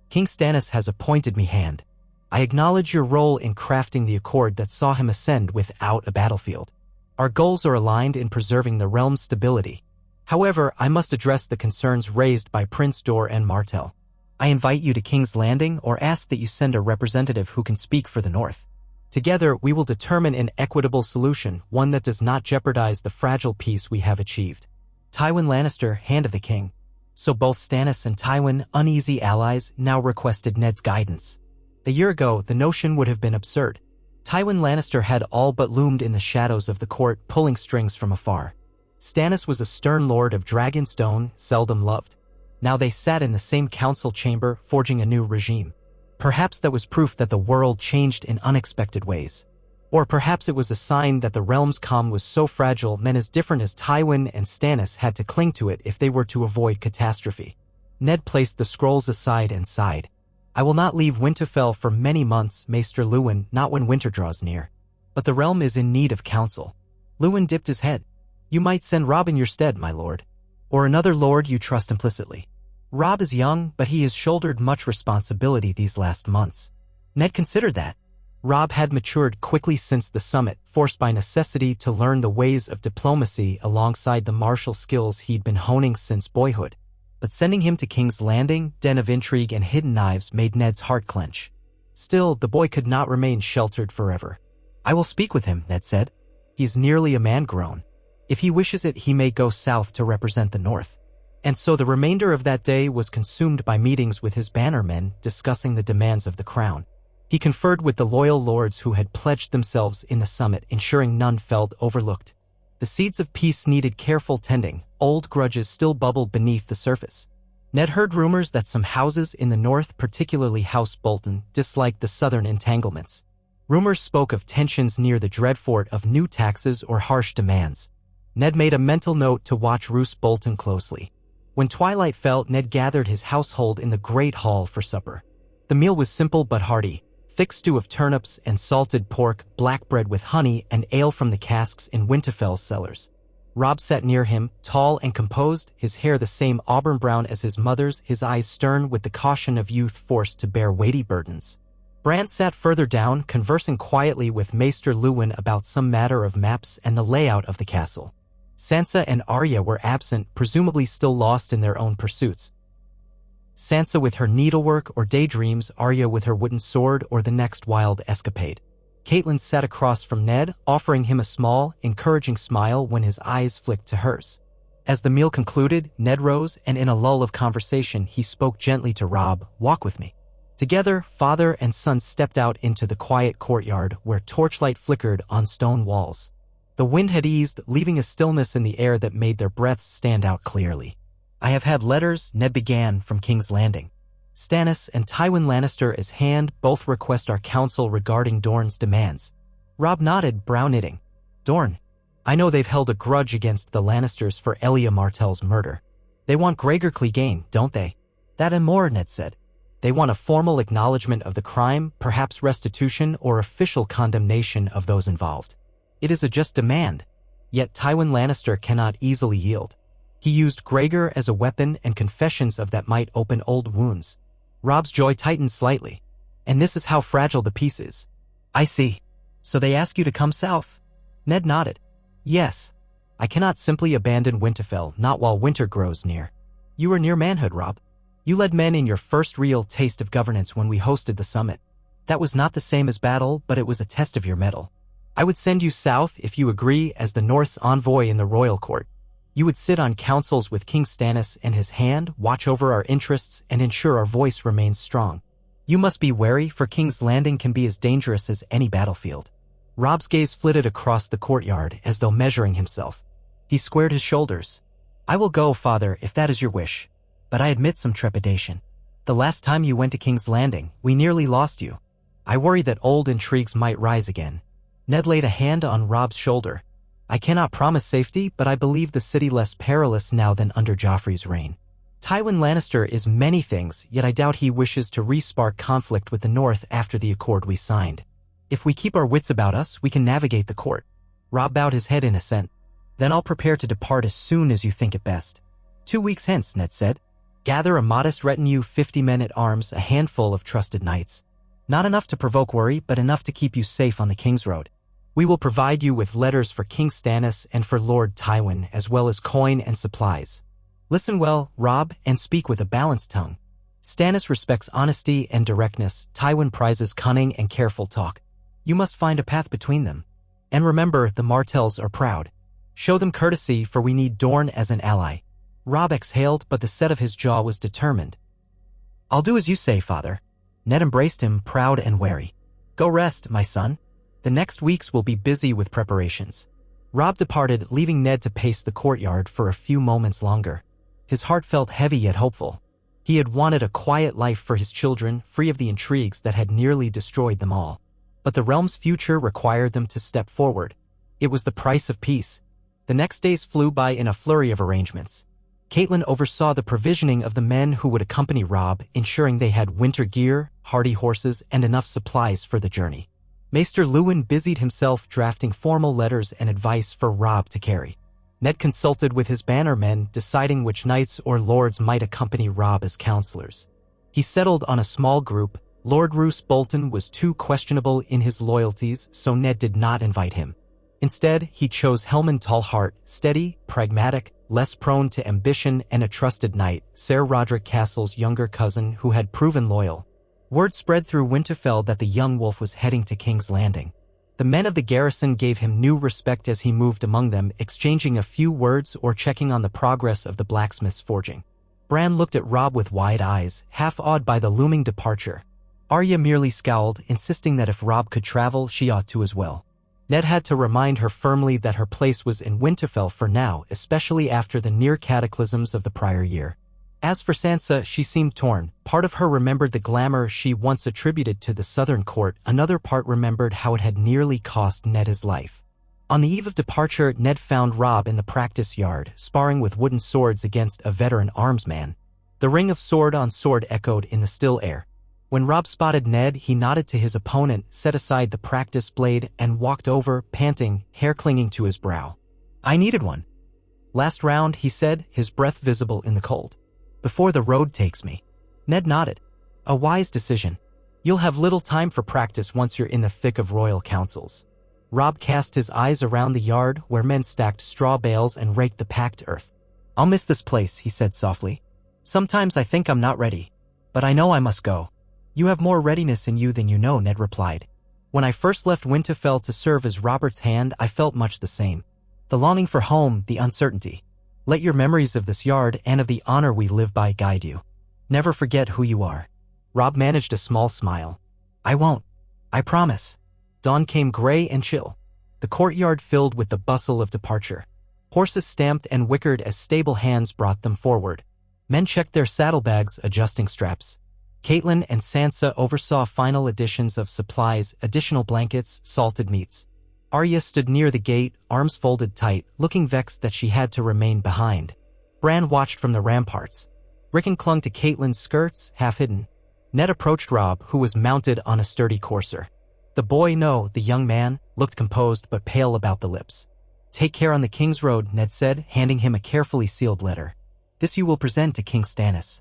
King Stannis has appointed me hand. I acknowledge your role in crafting the accord that saw him ascend without a battlefield. Our goals are aligned in preserving the realm's stability. However, I must address the concerns raised by Prince Doran Martell. I invite you to King's Landing or ask that you send a representative who can speak for the North." Together, we will determine an equitable solution, one that does not jeopardize the fragile peace we have achieved. Tywin Lannister, Hand of the King. So both Stannis and Tywin, uneasy allies, now requested Ned's guidance. A year ago, the notion would have been absurd. Tywin Lannister had all but loomed in the shadows of the court, pulling strings from afar. Stannis was a stern lord of Dragonstone, seldom loved. Now they sat in the same council chamber, forging a new regime. Perhaps that was proof that the world changed in unexpected ways. Or perhaps it was a sign that the realm's calm was so fragile men as different as Tywin and Stannis had to cling to it if they were to avoid catastrophe. Ned placed the scrolls aside and sighed. I will not leave Winterfell for many months, Maester Luwin, not when winter draws near. But the realm is in need of counsel. Luwin dipped his head. You might send Robb in your stead, my lord. Or another lord you trust implicitly. Robb is young, but he has shouldered much responsibility these last months. Ned considered that. Robb had matured quickly since the summit, forced by necessity to learn the ways of diplomacy alongside the martial skills he'd been honing since boyhood. But sending him to King's Landing, den of intrigue and hidden knives made Ned's heart clench. Still, the boy could not remain sheltered forever. I will speak with him, Ned said. He is nearly a man grown. If he wishes it, he may go south to represent the north. And so the remainder of that day was consumed by meetings with his bannermen discussing the demands of the crown. He conferred with the loyal lords who had pledged themselves in the summit, ensuring none felt overlooked. The seeds of peace needed careful tending. Old grudges still bubbled beneath the surface. Ned heard rumors that some houses in the north, particularly House Bolton, disliked the southern entanglements. Rumors spoke of tensions near the dreadfort of new taxes or harsh demands. Ned made a mental note to watch Roose Bolton closely. When twilight fell, Ned gathered his household in the great hall for supper. The meal was simple but hearty. Thick stew of turnips and salted pork, black bread with honey, and ale from the casks in Winterfell's cellars. Robb sat near him, tall and composed, his hair the same auburn brown as his mother's, his eyes stern with the caution of youth forced to bear weighty burdens. Bran sat further down, conversing quietly with Maester Luwin about some matter of maps and the layout of the castle. Sansa and Arya were absent, presumably still lost in their own pursuits. Sansa with her needlework or daydreams, Arya with her wooden sword or the next wild escapade. Catelyn sat across from Ned, offering him a small, encouraging smile when his eyes flicked to hers. As the meal concluded, Ned rose, and in a lull of conversation, he spoke gently to Robb, "Walk with me." Together, father and son stepped out into the quiet courtyard where torchlight flickered on stone walls. The wind had eased, leaving a stillness in the air that made their breaths stand out clearly. I have had letters, Ned began, from King's Landing. Stannis and Tywin Lannister as Hand both request our counsel regarding Dorne's demands. Robb nodded, brow knitting. Dorne. I know they've held a grudge against the Lannisters for Elia Martell's murder. They want Gregor Clegane, don't they? That and more, Ned said. They want a formal acknowledgement of the crime, perhaps restitution or official condemnation of those involved. It is a just demand. Yet Tywin Lannister cannot easily yield. He used Gregor as a weapon, and confessions of that might open old wounds. Robb's jaw tightened slightly. And this is how fragile the peace is. I see. So they ask you to come south? Ned nodded. Yes. I cannot simply abandon Winterfell, not while winter grows near. You are near manhood, Robb. You led men in your first real taste of governance when we hosted the summit. That was not the same as battle, but it was a test of your mettle. I would send you south if you agree as the North's envoy in the royal court. You would sit on councils with King Stannis and his Hand, watch over our interests, and ensure our voice remains strong. You must be wary, for King's Landing can be as dangerous as any battlefield. Robb's gaze flitted across the courtyard as though measuring himself. He squared his shoulders. I will go, father, if that is your wish. But I admit some trepidation. The last time you went to King's Landing, we nearly lost you. I worry that old intrigues might rise again. Ned laid a hand on Robb's shoulder. I cannot promise safety, but I believe the city less perilous now than under Joffrey's reign. Tywin Lannister is many things, yet I doubt he wishes to re-spark conflict with the North after the accord we signed. If we keep our wits about us, we can navigate the court. Robb bowed his head in assent. Then I'll prepare to depart as soon as you think it best. 2 weeks hence, Ned said. Gather a modest retinue, 50 men at arms, a handful of trusted knights. Not enough to provoke worry, but enough to keep you safe on the King's Road. We will provide you with letters for King Stannis and for Lord Tywin, as well as coin and supplies. Listen well, Robb, and speak with a balanced tongue. Stannis respects honesty and directness. Tywin prizes cunning and careful talk. You must find a path between them. And remember, the Martells are proud. Show them courtesy, for we need Dorne as an ally." Robb exhaled, but the set of his jaw was determined. "I'll do as you say, father." Ned embraced him, proud and wary. "Go rest, my son. The next weeks will be busy with preparations." Robb departed, leaving Ned to pace the courtyard for a few moments longer. His heart felt heavy yet hopeful. He had wanted a quiet life for his children, free of the intrigues that had nearly destroyed them all. But the realm's future required them to step forward. It was the price of peace. The next days flew by in a flurry of arrangements. Catelyn oversaw the provisioning of the men who would accompany Robb, ensuring they had winter gear, hardy horses, and enough supplies for the journey. Maester Luwin busied himself drafting formal letters and advice for Robb to carry. Ned consulted with his bannermen, deciding which knights or lords might accompany Robb as counselors. He settled on a small group. Lord Roose Bolton was too questionable in his loyalties, so Ned did not invite him. Instead, he chose Helman Tallheart, steady, pragmatic, less prone to ambition, and a trusted knight, Ser Roderick Castle's younger cousin who had proven loyal. Word spread through Winterfell that the young wolf was heading to King's Landing. The men of the garrison gave him new respect as he moved among them, exchanging a few words or checking on the progress of the blacksmith's forging. Bran looked at Robb with wide eyes, half awed by the looming departure. Arya merely scowled, insisting that if Robb could travel, she ought to as well. Ned had to remind her firmly that her place was in Winterfell for now, especially after the near cataclysms of the prior year. As for Sansa, she seemed torn. Part of her remembered the glamour she once attributed to the southern court, another part remembered how it had nearly cost Ned his life. On the eve of departure, Ned found Robb in the practice yard, sparring with wooden swords against a veteran armsman. The ring of sword on sword echoed in the still air. When Robb spotted Ned, he nodded to his opponent, set aside the practice blade, and walked over, panting, hair clinging to his brow. "I needed one." "Last round," he said, his breath visible in the cold. "Before the road takes me." Ned nodded. "A wise decision. You'll have little time for practice once you're in the thick of royal councils." Robb cast his eyes around the yard, where men stacked straw bales and raked the packed earth. "I'll miss this place," he said softly. "Sometimes I think I'm not ready. But I know I must go." "You have more readiness in you than you know," Ned replied. "When I first left Winterfell to serve as Robert's hand, I felt much the same. The longing for home, the uncertainty. Let your memories of this yard and of the honor we live by guide you. Never forget who you are." Robb managed a small smile. "I won't. I promise." Dawn came gray and chill. The courtyard filled with the bustle of departure. Horses stamped and whickered as stable hands brought them forward. Men checked their saddlebags, adjusting straps. Catelyn and Sansa oversaw final additions of supplies, additional blankets, salted meats. Arya stood near the gate, arms folded tight, looking vexed that she had to remain behind. Bran watched from the ramparts. Rickon clung to Catelyn's skirts, half hidden. Ned approached Robb, who was mounted on a sturdy courser. The boy, no, the young man, looked composed but pale about the lips. "Take care on the King's Road," Ned said, handing him a carefully sealed letter. "This you will present to King Stannis.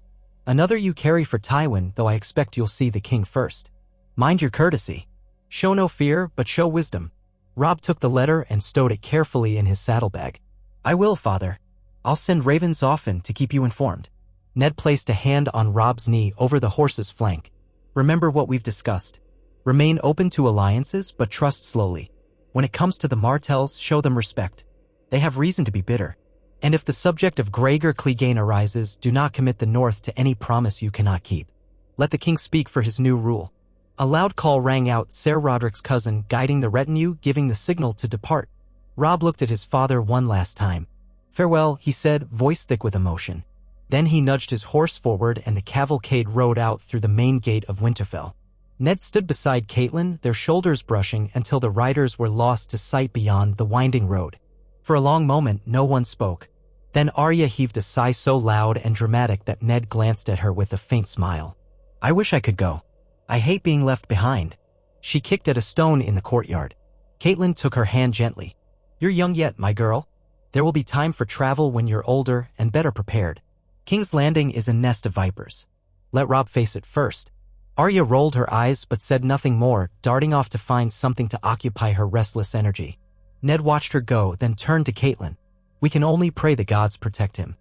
Another you carry for Tywin, though I expect you'll see the king first. Mind your courtesy. Show no fear, but show wisdom." Robb took the letter and stowed it carefully in his saddlebag. "I will, father. I'll send ravens often to keep you informed." Ned placed a hand on Robb's knee over the horse's flank. "Remember what we've discussed. Remain open to alliances, but trust slowly. When it comes to the Martells, show them respect. They have reason to be bitter. And if the subject of Gregor Clegane arises, do not commit the North to any promise you cannot keep. Let the king speak for his new rule." A loud call rang out, Ser Roderick's cousin guiding the retinue, giving the signal to depart. Robb looked at his father one last time. "Farewell," he said, voice thick with emotion. Then he nudged his horse forward and the cavalcade rode out through the main gate of Winterfell. Ned stood beside Catelyn, their shoulders brushing until the riders were lost to sight beyond the winding road. For a long moment, no one spoke. Then Arya heaved a sigh so loud and dramatic that Ned glanced at her with a faint smile. "I wish I could go. I hate being left behind." She kicked at a stone in the courtyard. Catelyn took her hand gently. "You're young yet, my girl. There will be time for travel when you're older and better prepared. King's Landing is a nest of vipers. Let Robb face it first." Arya rolled her eyes but said nothing more, darting off to find something to occupy her restless energy. Ned watched her go, then turned to Catelyn. "We can only pray the gods protect him."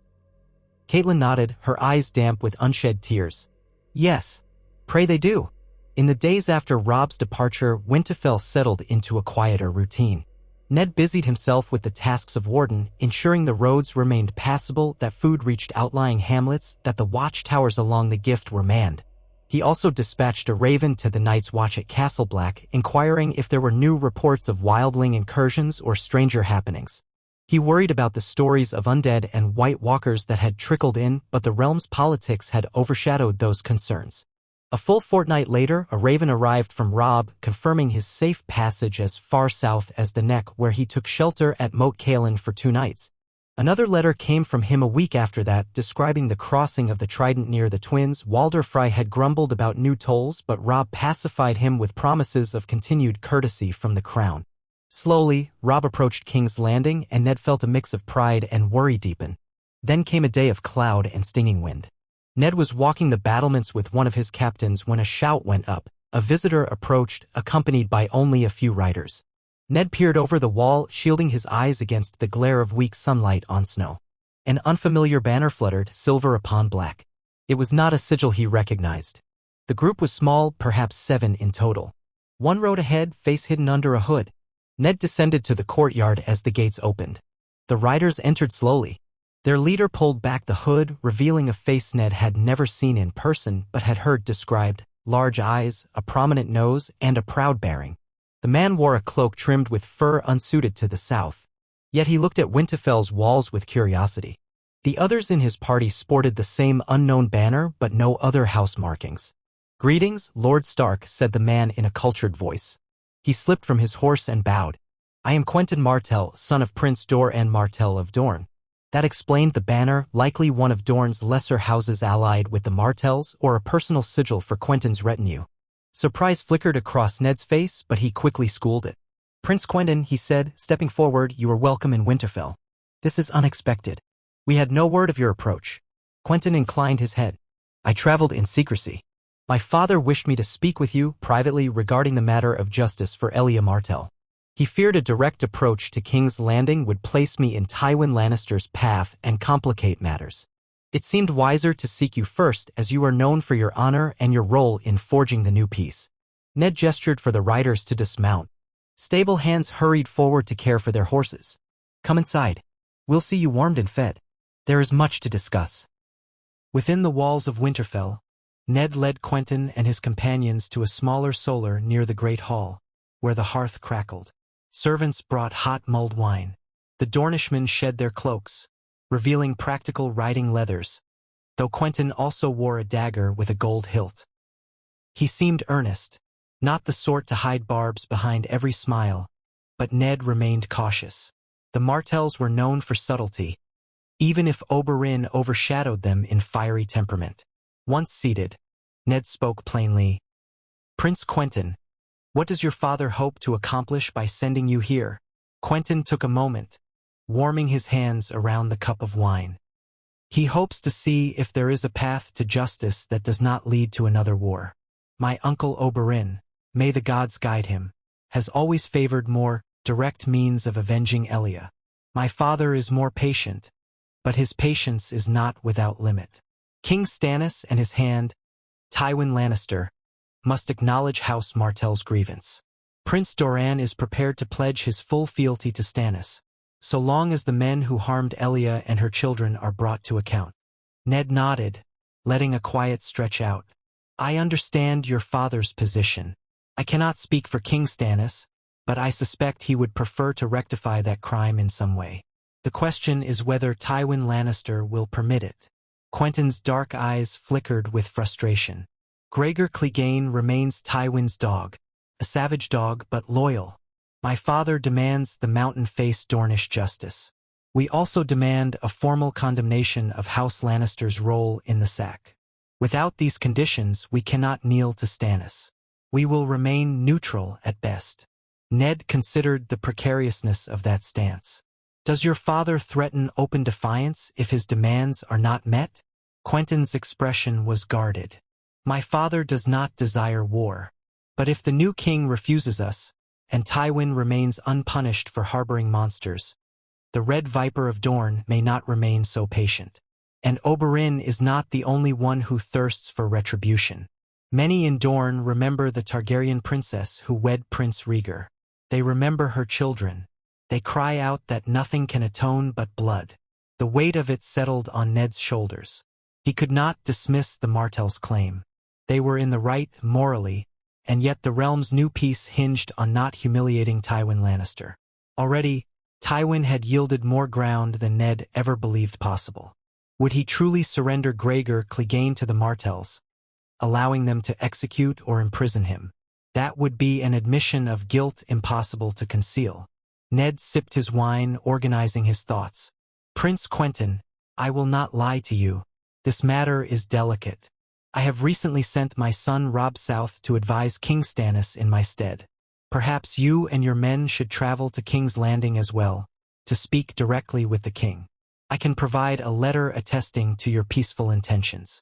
Catelyn nodded, her eyes damp with unshed tears. "Yes, pray they do." In the days after Robb's departure, Winterfell settled into a quieter routine. Ned busied himself with the tasks of warden, ensuring the roads remained passable, that food reached outlying hamlets, that the watchtowers along the Gift were manned. He also dispatched a raven to the Night's Watch at Castle Black, inquiring if there were new reports of wildling incursions or stranger happenings. He worried about the stories of undead and White Walkers that had trickled in, but the realm's politics had overshadowed those concerns. A full fortnight later, a raven arrived from Robb, confirming his safe passage as far south as the Neck, where he took shelter at Moat Cailin for 2 nights. Another letter came from him a week after that, describing the crossing of the Trident near the Twins. Walder Frey had grumbled about new tolls, but Robb pacified him with promises of continued courtesy from the crown. Slowly, Robb approached King's Landing, and Ned felt a mix of pride and worry deepen. Then came a day of cloud and stinging wind. Ned was walking the battlements with one of his captains when a shout went up. A visitor approached, accompanied by only a few riders. Ned peered over the wall, shielding his eyes against the glare of weak sunlight on snow. An unfamiliar banner fluttered, silver upon black. It was not a sigil he recognized. The group was small, perhaps 7 in total. One rode ahead, face hidden under a hood. Ned descended to the courtyard as the gates opened. The riders entered slowly. Their leader pulled back the hood, revealing a face Ned had never seen in person but had heard described: large eyes, a prominent nose, and a proud bearing. The man wore a cloak trimmed with fur unsuited to the south. Yet he looked at Winterfell's walls with curiosity. The others in his party sported the same unknown banner but no other house markings. "Greetings, Lord Stark," said the man in a cultured voice. He slipped from his horse and bowed. "I am Quentyn Martell, son of Prince Doran Martell of Dorne." That explained the banner, likely one of Dorne's lesser houses allied with the Martells, or a personal sigil for Quentyn's retinue. Surprise flickered across Ned's face, but he quickly schooled it. "Prince Quentyn," he said, stepping forward, "you are welcome in Winterfell. This is unexpected. We had no word of your approach." Quentyn inclined his head. "I traveled in secrecy. My father wished me to speak with you privately regarding the matter of justice for Elia Martell. He feared a direct approach to King's Landing would place me in Tywin Lannister's path and complicate matters. It seemed wiser to seek you first, as you are known for your honor and your role in forging the new peace." Ned gestured for the riders to dismount. Stable hands hurried forward to care for their horses. "Come inside. We'll see you warmed and fed. There is much to discuss." Within the walls of Winterfell, Ned led Quentyn and his companions to a smaller solar near the Great Hall, where the hearth crackled. Servants brought hot mulled wine. The Dornishmen shed their cloaks, revealing practical riding leathers, though Quentyn also wore a dagger with a gold hilt. He seemed earnest, not the sort to hide barbs behind every smile, but Ned remained cautious. The Martells were known for subtlety, even if Oberyn overshadowed them in fiery temperament. Once seated, Ned spoke plainly. "Prince Quentyn, what does your father hope to accomplish by sending you here?" Quentyn took a moment, warming his hands around the cup of wine. "He hopes to see if there is a path to justice that does not lead to another war. My uncle Oberyn, may the gods guide him, has always favored more direct means of avenging Elia. My father is more patient, but his patience is not without limit. King Stannis and his hand, Tywin Lannister, must acknowledge House Martell's grievance. Prince Doran is prepared to pledge his full fealty to Stannis, so long as the men who harmed Elia and her children are brought to account." Ned nodded, letting a quiet stretch out. "I understand your father's position. I cannot speak for King Stannis, but I suspect he would prefer to rectify that crime in some way. The question is whether Tywin Lannister will permit it." Quentyn's dark eyes flickered with frustration. "Gregor Clegane remains Tywin's dog, a savage dog but loyal. My father demands the mountain-faced Dornish justice. We also demand a formal condemnation of House Lannister's role in the sack. Without these conditions, we cannot kneel to Stannis. We will remain neutral at best." Ned considered the precariousness of that stance. "Does your father threaten open defiance if his demands are not met?" Quentyn's expression was guarded. "My father does not desire war. But if the new king refuses us, and Tywin remains unpunished for harboring monsters, the Red Viper of Dorne may not remain so patient. And Oberyn is not the only one who thirsts for retribution. Many in Dorne remember the Targaryen princess who wed Prince Rhaegar. They remember her children. They cry out that nothing can atone but blood. The weight of it settled on Ned's shoulders. He could not dismiss the Martells' claim. They were in the right morally, and yet the realm's new peace hinged on not humiliating Tywin Lannister. Already, Tywin had yielded more ground than Ned ever believed possible. Would he truly surrender Gregor Clegane to the Martells, allowing them to execute or imprison him? That would be an admission of guilt impossible to conceal. Ned sipped his wine, organizing his thoughts. Prince Quentyn, I will not lie to you. This matter is delicate. I have recently sent my son Robb south to advise King Stannis in my stead. Perhaps you and your men should travel to King's Landing as well, to speak directly with the king. I can provide a letter attesting to your peaceful intentions.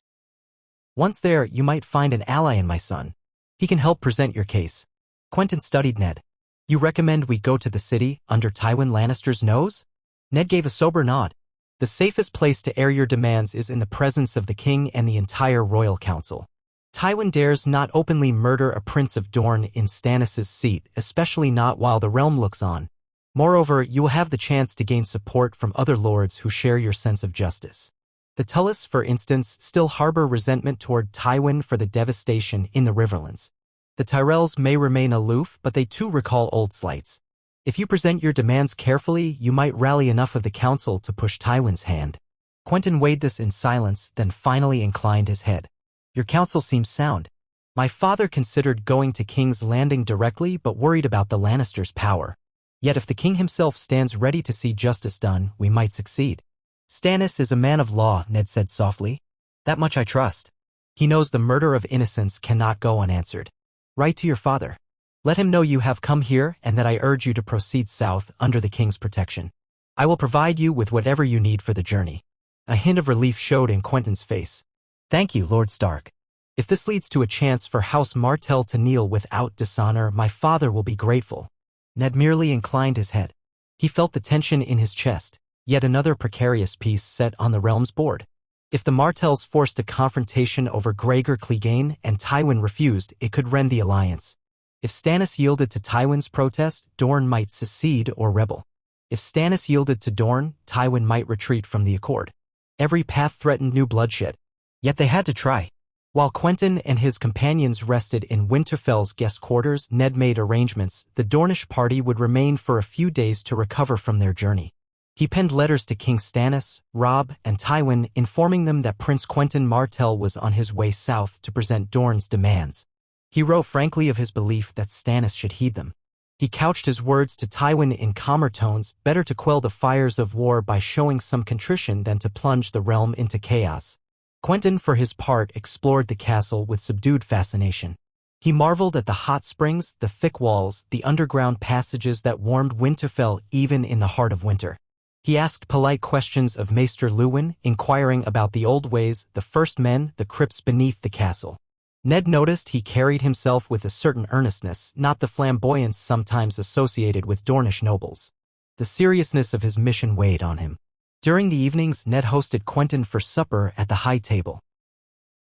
Once there, you might find an ally in my son. He can help present your case. Quentyn studied Ned. You recommend we go to the city, under Tywin Lannister's nose? Ned gave a sober nod. The safest place to air your demands is in the presence of the king and the entire royal council. Tywin dares not openly murder a prince of Dorne in Stannis' seat, especially not while the realm looks on. Moreover, you will have the chance to gain support from other lords who share your sense of justice. The Tullys, for instance, still harbor resentment toward Tywin for the devastation in the Riverlands. The Tyrells may remain aloof, but they too recall old slights. If you present your demands carefully, you might rally enough of the council to push Tywin's hand. Quentyn weighed this in silence, then finally inclined his head. Your counsel seems sound. My father considered going to King's Landing directly, but worried about the Lannisters' power. Yet if the king himself stands ready to see justice done, we might succeed. Stannis is a man of law, Ned said softly. That much I trust. He knows the murder of innocents cannot go unanswered. Write to your father. Let him know you have come here and that I urge you to proceed south under the king's protection. I will provide you with whatever you need for the journey. A hint of relief showed in Quentyn's face. Thank you, Lord Stark. If this leads to a chance for House Martell to kneel without dishonor, my father will be grateful. Ned merely inclined his head. He felt the tension in his chest, yet another precarious piece set on the realm's board. If the Martells forced a confrontation over Gregor Clegane and Tywin refused, it could rend the alliance. If Stannis yielded to Tywin's protest, Dorne might secede or rebel. If Stannis yielded to Dorne, Tywin might retreat from the accord. Every path threatened new bloodshed. Yet they had to try. While Quentyn and his companions rested in Winterfell's guest quarters, Ned made arrangements. The Dornish party would remain for a few days to recover from their journey. He penned letters to King Stannis, Robb, and Tywin, informing them that Prince Quentyn Martell was on his way south to present Dorne's demands. He wrote frankly of his belief that Stannis should heed them. He couched his words to Tywin in calmer tones, better to quell the fires of war by showing some contrition than to plunge the realm into chaos. Quentyn, for his part, explored the castle with subdued fascination. He marveled at the hot springs, the thick walls, the underground passages that warmed Winterfell even in the heart of winter. He asked polite questions of Maester Luwin, inquiring about the old ways, the first men, the crypts beneath the castle. Ned noticed he carried himself with a certain earnestness, not the flamboyance sometimes associated with Dornish nobles. The seriousness of his mission weighed on him. During the evenings, Ned hosted Quentyn for supper at the high table.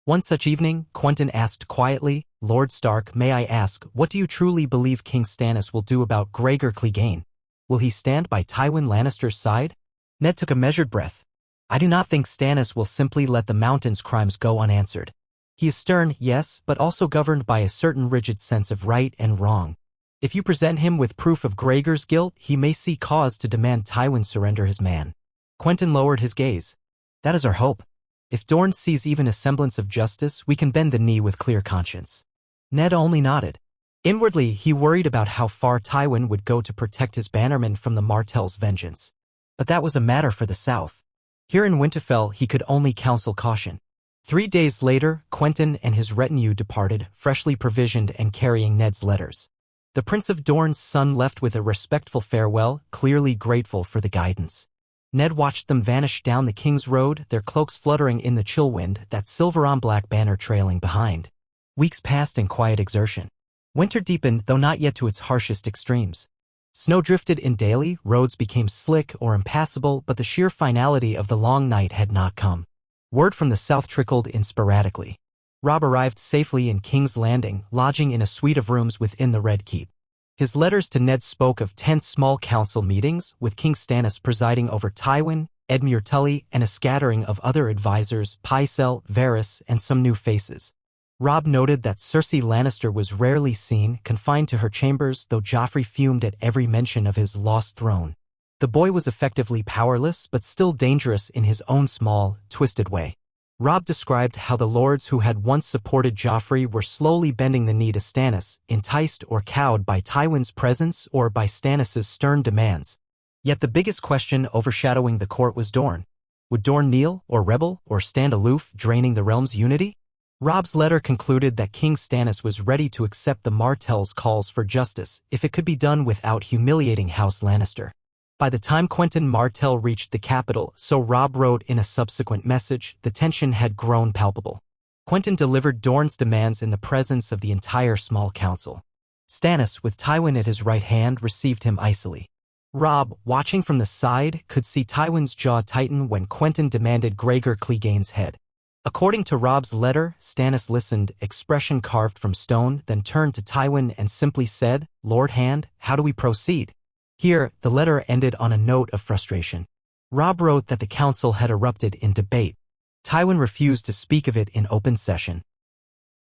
One such evening, Quentyn asked quietly, Lord Stark, may I ask, what do you truly believe King Stannis will do about Gregor Clegane? Will he stand by Tywin Lannister's side? Ned took a measured breath. I do not think Stannis will simply let the Mountain's crimes go unanswered. He is stern, yes, but also governed by a certain rigid sense of right and wrong. If you present him with proof of Gregor's guilt, he may see cause to demand Tywin surrender his man. Quentyn lowered his gaze. That is our hope. If Dorne sees even a semblance of justice, we can bend the knee with clear conscience. Ned only nodded. Inwardly, he worried about how far Tywin would go to protect his bannermen from the Martells' vengeance. But that was a matter for the south. Here in Winterfell, he could only counsel caution. 3 days later, Quentyn and his retinue departed, freshly provisioned and carrying Ned's letters. The Prince of Dorne's son left with a respectful farewell, clearly grateful for the guidance. Ned watched them vanish down the King's Road, their cloaks fluttering in the chill wind, that silver-on-black banner trailing behind. Weeks passed in quiet exertion. Winter deepened, though not yet to its harshest extremes. Snow drifted in daily, roads became slick or impassable, but the sheer finality of the long night had not come. Word from the south trickled in sporadically. Robb arrived safely in King's Landing, lodging in a suite of rooms within the Red Keep. His letters to Ned spoke of 10 small council meetings, with King Stannis presiding over Tywin, Edmure Tully, and a scattering of other advisors, Pycelle, Varys, and some new faces. Robb noted that Cersei Lannister was rarely seen, confined to her chambers, though Joffrey fumed at every mention of his lost throne. The boy was effectively powerless, but still dangerous in his own small, twisted way. Robb described how the lords who had once supported Joffrey were slowly bending the knee to Stannis, enticed or cowed by Tywin's presence or by Stannis's stern demands. Yet the biggest question overshadowing the court was Dorne. Would Dorne kneel, or rebel, or stand aloof, draining the realm's unity? Robb's letter concluded that King Stannis was ready to accept the Martell's calls for justice if it could be done without humiliating House Lannister. By the time Quentyn Martell reached the capital, so Robb wrote in a subsequent message, the tension had grown palpable. Quentyn delivered Dorne's demands in the presence of the entire small council. Stannis, with Tywin at his right hand, received him icily. Robb, watching from the side, could see Tywin's jaw tighten when Quentyn demanded Gregor Clegane's head. According to Robb's letter, Stannis listened, expression carved from stone, then turned to Tywin and simply said, "Lord Hand, how do we proceed?" Here, the letter ended on a note of frustration. Robb wrote that the council had erupted in debate. Tywin refused to speak of it in open session.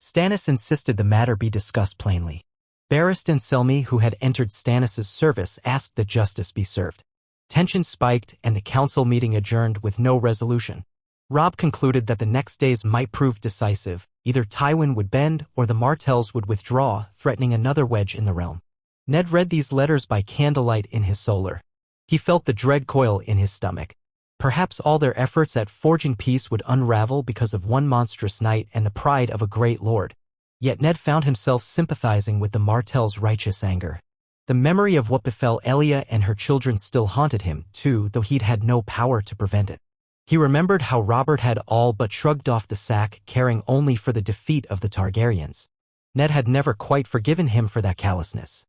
Stannis insisted the matter be discussed plainly. Barristan Selmy, who had entered Stannis's service, asked that justice be served. Tension spiked and the council meeting adjourned with no resolution. Robb concluded that the next days might prove decisive. Either Tywin would bend or the Martells would withdraw, threatening another wedge in the realm. Ned read these letters by candlelight in his solar. He felt the dread coil in his stomach. Perhaps all their efforts at forging peace would unravel because of one monstrous night and the pride of a great lord. Yet Ned found himself sympathizing with the Martells' righteous anger. The memory of what befell Elia and her children still haunted him, too, though he'd had no power to prevent it. He remembered how Robert had all but shrugged off the sack, caring only for the defeat of the Targaryens. Ned had never quite forgiven him for that callousness.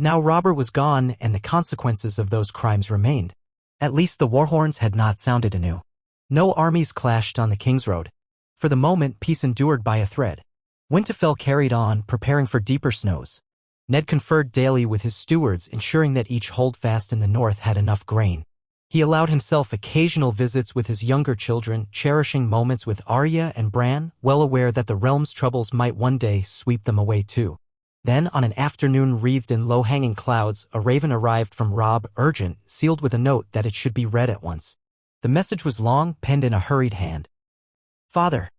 Now Robert was gone, and the consequences of those crimes remained. At least the war horns had not sounded anew. No armies clashed on the King's Road. For the moment, peace endured by a thread. Winterfell carried on, preparing for deeper snows. Ned conferred daily with his stewards, ensuring that each holdfast in the north had enough grain. He allowed himself occasional visits with his younger children, cherishing moments with Arya and Bran, well aware that the realm's troubles might one day sweep them away too. Then, on an afternoon wreathed in low-hanging clouds, a raven arrived from Robb, urgent, sealed with a note that it should be read at once. The message was long, penned in a hurried hand. "Father,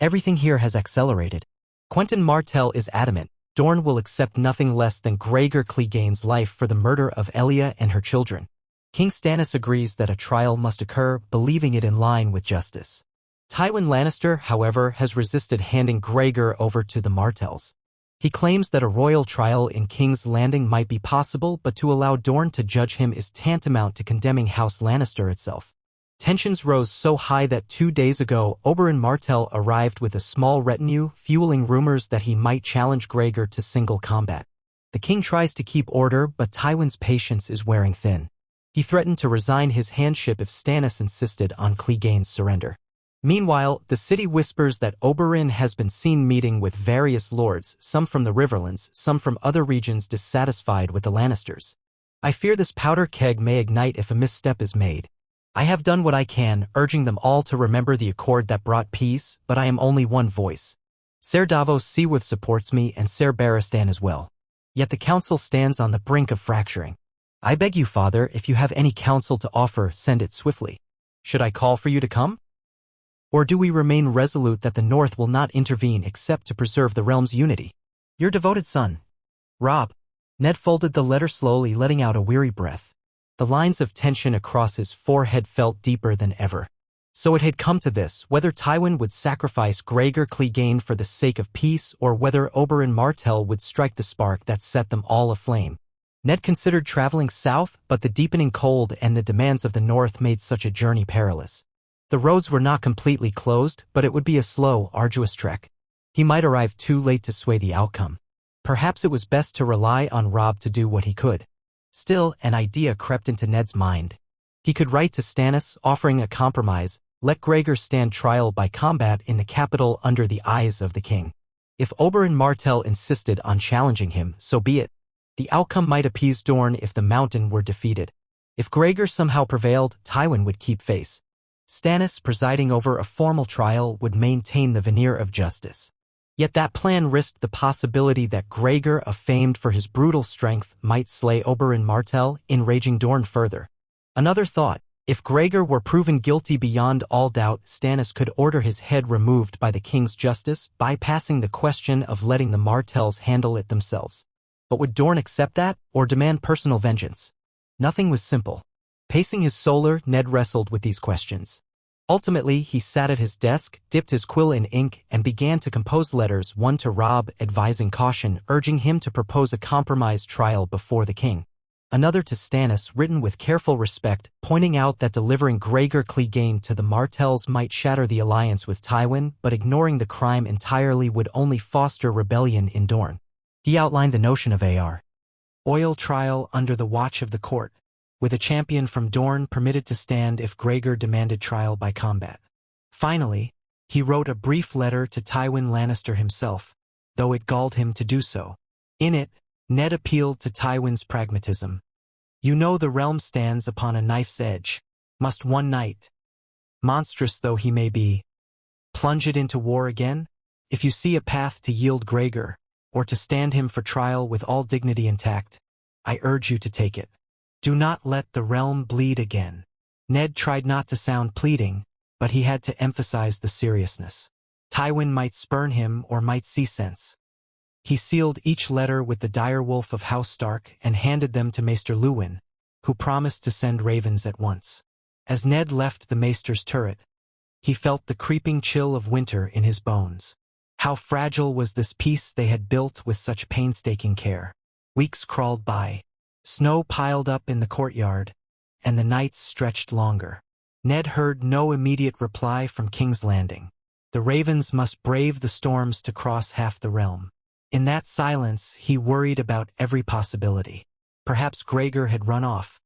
everything here has accelerated. Quentyn Martell is adamant. Dorne will accept nothing less than Gregor Clegane's life for the murder of Elia and her children. King Stannis agrees that a trial must occur, believing it in line with justice. Tywin Lannister, however, has resisted handing Gregor over to the Martells. He claims that a royal trial in King's Landing might be possible, but to allow Dorne to judge him is tantamount to condemning House Lannister itself." Tensions rose so high that 2 days ago, Oberyn Martell arrived with a small retinue, fueling rumors that he might challenge Gregor to single combat. The king tries to keep order, but Tywin's patience is wearing thin. He threatened to resign his handship if Stannis insisted on Clegane's surrender. Meanwhile, the city whispers that Oberyn has been seen meeting with various lords, some from the Riverlands, some from other regions dissatisfied with the Lannisters. "I fear this powder keg may ignite if a misstep is made. I have done what I can, urging them all to remember the accord that brought peace, but I am only one voice. Ser Davos Seaworth supports me and Ser Barristan as well. Yet the council stands on the brink of fracturing. I beg you, Father, if you have any counsel to offer, send it swiftly. Should I call for you to come? Or do we remain resolute that the North will not intervene except to preserve the realm's unity? Your devoted son, Robb." Ned folded the letter slowly, letting out a weary breath. The lines of tension across his forehead felt deeper than ever. So it had come to this, whether Tywin would sacrifice Gregor Clegane for the sake of peace or whether Oberyn Martell would strike the spark that set them all aflame. Ned considered traveling south, but the deepening cold and the demands of the north made such a journey perilous. The roads were not completely closed, but it would be a slow, arduous trek. He might arrive too late to sway the outcome. Perhaps it was best to rely on Robb to do what he could. Still, an idea crept into Ned's mind. He could write to Stannis, offering a compromise, Let Gregor stand trial by combat in the capital under the eyes of the king. If Oberyn Martell insisted on challenging him, so be it. The outcome might appease Dorne if the mountain were defeated. If Gregor somehow prevailed, Tywin would keep face. Stannis presiding over a formal trial would maintain the veneer of justice. Yet that plan risked the possibility that Gregor, famed for his brutal strength, might slay Oberyn Martell, enraging Dorne further. Another thought: if Gregor were proven guilty beyond all doubt, Stannis could order his head removed by the king's justice, bypassing the question of letting the Martells handle it themselves. But would Dorne accept that, or demand personal vengeance? Nothing was simple. Pacing his solar, Ned wrestled with these questions. Ultimately, he sat at his desk, dipped his quill in ink, and began to compose letters, one to Robb advising caution, urging him to propose a compromise trial before the king. Another to Stannis, written with careful respect, pointing out that delivering Gregor Clegane to the Martells might shatter the alliance with Tywin, but ignoring the crime entirely would only foster rebellion in Dorne. He outlined the notion of a royal trial under the watch of the court, with a champion from Dorne permitted to stand if Gregor demanded trial by combat. Finally, he wrote a brief letter to Tywin Lannister himself, though it galled him to do so. In it, Ned appealed to Tywin's pragmatism. "You know the realm stands upon a knife's edge. Must one knight, monstrous though he may be, plunge it into war again? If you see a path to yield Gregor, or to stand him for trial with all dignity intact, I urge you to take it. Do not let the realm bleed again." Ned tried not to sound pleading, but he had to emphasize the seriousness. Tywin might spurn him or might see sense. He sealed each letter with the direwolf of House Stark and handed them to Maester Luwin, who promised to send ravens at once. As Ned left the maester's turret, he felt the creeping chill of winter in his bones. How fragile was this peace they had built with such painstaking care. Weeks crawled by. Snow piled up in the courtyard, and the nights stretched longer. Ned heard no immediate reply from King's Landing. The ravens must brave the storms to cross half the realm. In that silence, he worried about every possibility. Perhaps Gregor had run off.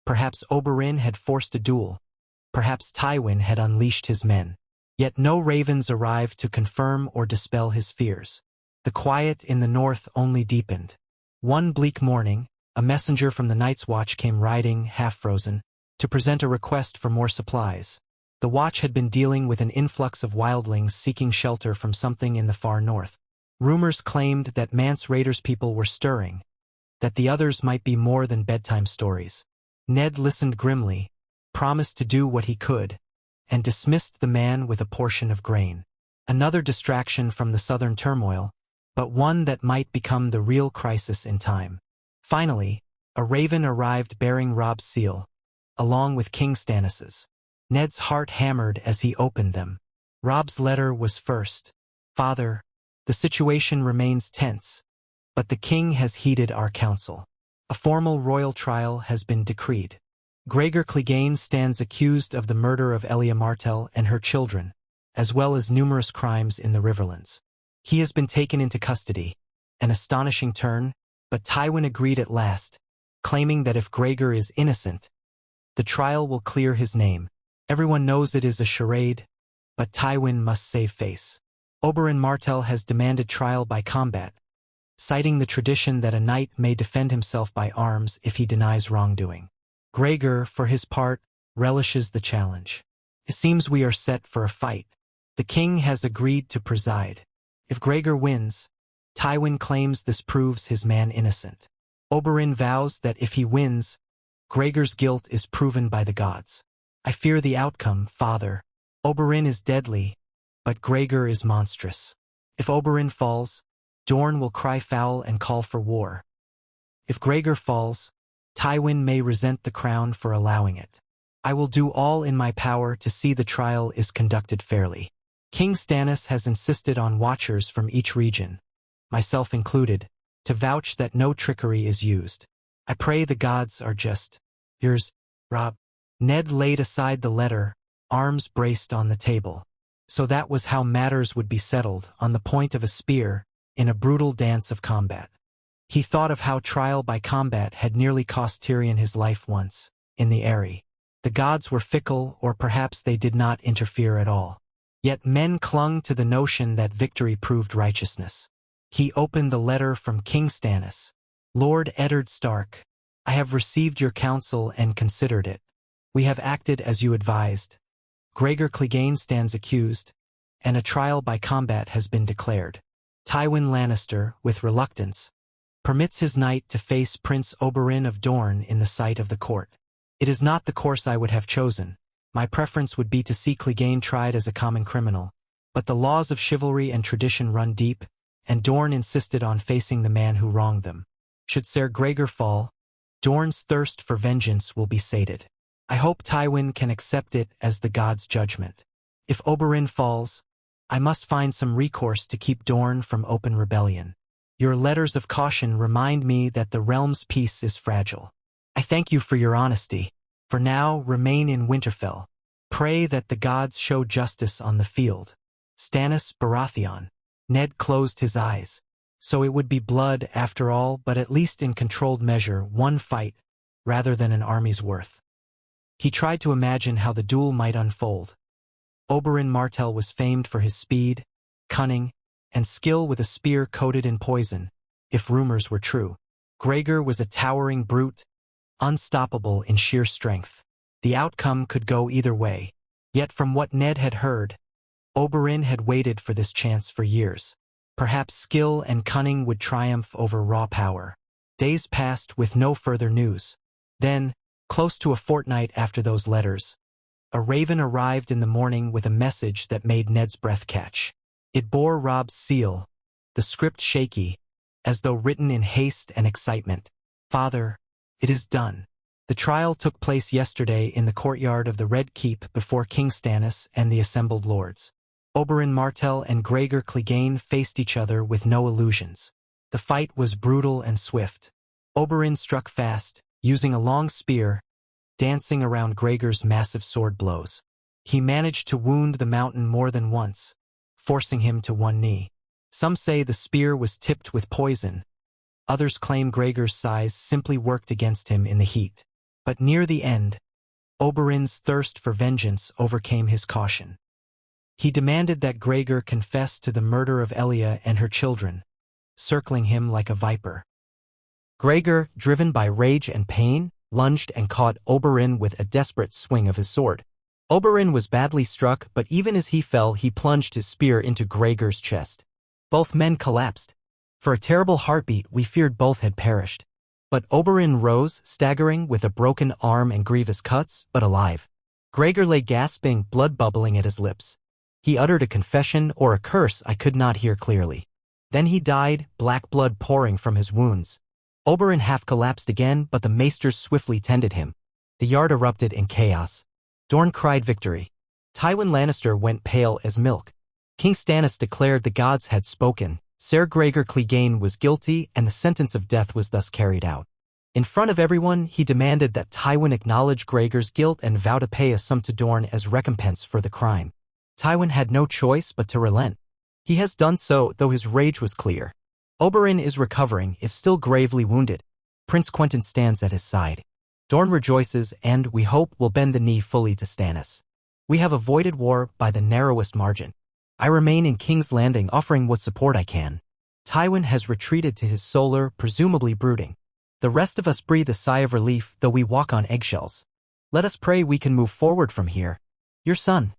Perhaps Oberyn had forced a duel. Perhaps Tywin had unleashed his men. Yet no ravens arrived to confirm or dispel his fears. The quiet in the north only deepened. One bleak morning, a messenger from the Night's Watch came riding, half-frozen, to present a request for more supplies. The watch had been dealing with an influx of wildlings seeking shelter from something in the far north. Rumors claimed that Mance Raider's people were stirring, that the others might be more than bedtime stories. Ned listened grimly, promised to do what he could, and dismissed the man with a portion of grain. Another distraction from the southern turmoil, but one that might become the real crisis in time. Finally, a raven arrived bearing Robb's seal, along with King Stannis's. Ned's heart hammered as he opened them. Robb's letter was first. "Father, the situation remains tense, but the king has heeded our counsel. A formal royal trial has been decreed. Gregor Clegane stands accused of the murder of Elia Martell and her children, as well as numerous crimes in the Riverlands. He has been taken into custody, an astonishing turn, but Tywin agreed at last, claiming that if Gregor is innocent, the trial will clear his name. Everyone knows it is a charade, but Tywin must save face. Oberyn Martell has demanded trial by combat, citing the tradition that a knight may defend himself by arms if he denies wrongdoing. Gregor, for his part, relishes the challenge. It seems we are set for a fight. The king has agreed to preside. If Gregor wins, Tywin claims this proves his man innocent. Oberyn vows that if he wins, Gregor's guilt is proven by the gods. I fear the outcome, father. Oberyn is deadly, but Gregor is monstrous. If Oberyn falls, Dorne will cry foul and call for war. If Gregor falls, Tywin may resent the crown for allowing it. I will do all in my power to see the trial is conducted fairly. King Stannis has insisted on watchers from each region, myself included, to vouch that no trickery is used. I pray the gods are just. Yours, Robb." Ned laid aside the letter, arms braced on the table. So that was how matters would be settled, on the point of a spear, in a brutal dance of combat. He thought of how trial by combat had nearly cost Tyrion his life once, in the Eyrie. The gods were fickle, or perhaps they did not interfere at all. Yet men clung to the notion that victory proved righteousness. He opened the letter from King Stannis. Lord Eddard Stark, I have received your counsel and considered it. We have acted as you advised. Gregor Clegane stands accused, and a trial by combat has been declared. Tywin Lannister, with reluctance, permits his knight to face Prince Oberyn of Dorne in the sight of the court. It is not the course I would have chosen. My preference would be to see Clegane tried as a common criminal. But the laws of chivalry and tradition run deep, and Dorne insisted on facing the man who wronged them. Should Ser Gregor fall, Dorne's thirst for vengeance will be sated. I hope Tywin can accept it as the god's judgment. If Oberyn falls, I must find some recourse to keep Dorne from open rebellion. Your letters of caution remind me that the realm's peace is fragile. I thank you for your honesty. For now, remain in Winterfell. Pray that the gods show justice on the field. Stannis Baratheon. Ned closed his eyes. So it would be blood after all, but at least in controlled measure, one fight, rather than an army's worth. He tried to imagine how the duel might unfold. Oberyn Martell was famed for his speed, cunning, and skill with a spear coated in poison, if rumors were true. Gregor was a towering brute, unstoppable in sheer strength. The outcome could go either way. Yet from what Ned had heard, Oberyn had waited for this chance for years. Perhaps skill and cunning would triumph over raw power. Days passed with no further news. Then, close to a fortnight after those letters, a raven arrived in the morning with a message that made Ned's breath catch. It bore Robb's seal, the script shaky, as though written in haste and excitement. Father, it is done. The trial took place yesterday in the courtyard of the Red Keep before King Stannis and the assembled lords. Oberyn Martell and Gregor Clegane faced each other with no illusions. The fight was brutal and swift. Oberyn struck fast, using a long spear, dancing around Gregor's massive sword blows. He managed to wound the mountain more than once, forcing him to one knee. Some say the spear was tipped with poison. Others claim Gregor's size simply worked against him in the heat. But near the end, Oberyn's thirst for vengeance overcame his caution. He demanded that Gregor confess to the murder of Elia and her children, circling him like a viper. Gregor, driven by rage and pain, lunged and caught Oberyn with a desperate swing of his sword. Oberyn was badly struck, but even as he fell, he plunged his spear into Gregor's chest. Both men collapsed. For a terrible heartbeat, we feared both had perished. But Oberyn rose, staggering with a broken arm and grievous cuts, but alive. Gregor lay gasping, blood bubbling at his lips. He uttered a confession or a curse I could not hear clearly. Then he died, black blood pouring from his wounds. Oberyn half collapsed again, but the maesters swiftly tended him. The yard erupted in chaos. Dorne cried victory. Tywin Lannister went pale as milk. King Stannis declared the gods had spoken. Ser Gregor Clegane was guilty, and the sentence of death was thus carried out. In front of everyone, he demanded that Tywin acknowledge Gregor's guilt and vow to pay a sum to Dorne as recompense for the crime. Tywin had no choice but to relent. He has done so, though his rage was clear. Oberyn is recovering, if still gravely wounded. Prince Quentyn stands at his side. Dorne rejoices and, we hope, will bend the knee fully to Stannis. We have avoided war by the narrowest margin. I remain in King's Landing offering what support I can. Tywin has retreated to his solar, presumably brooding. The rest of us breathe a sigh of relief, though we walk on eggshells. Let us pray we can move forward from here. Your son.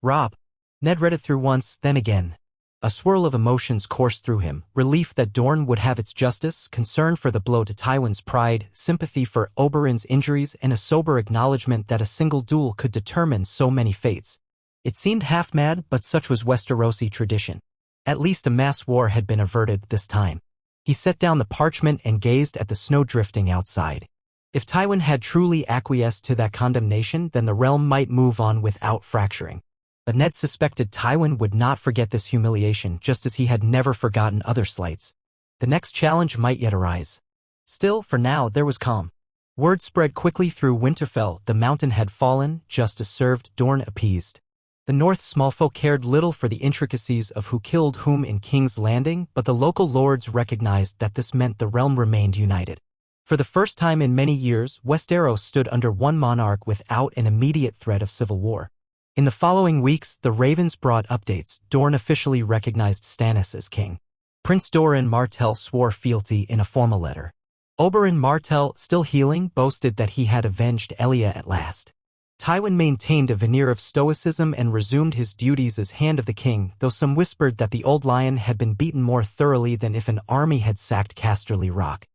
Robb. Ned read it through once, then again. A swirl of emotions coursed through him, relief that Dorne would have its justice, concern for the blow to Tywin's pride, sympathy for Oberyn's injuries, and a sober acknowledgement that a single duel could determine so many fates. It seemed half-mad, but such was Westerosi tradition. At least a mass war had been averted this time. He set down the parchment and gazed at the snow drifting outside. If Tywin had truly acquiesced to that condemnation, then the realm might move on without fracturing. But Ned suspected Tywin would not forget this humiliation, just as he had never forgotten other slights. The next challenge might yet arise. Still, for now, there was calm. Word spread quickly through Winterfell. The mountain had fallen, justice served, Dorne appeased. The North's smallfolk cared little for the intricacies of who killed whom in King's Landing, but the local lords recognized that this meant the realm remained united. For the first time in many years, Westeros stood under one monarch without an immediate threat of civil war. In the following weeks, the Ravens brought updates. Dorne officially recognized Stannis as king. Prince Doran Martell swore fealty in a formal letter. Oberyn Martell, still healing, boasted that he had avenged Elia at last. Tywin maintained a veneer of stoicism and resumed his duties as Hand of the King, though some whispered that the old lion had been beaten more thoroughly than if an army had sacked Casterly Rock.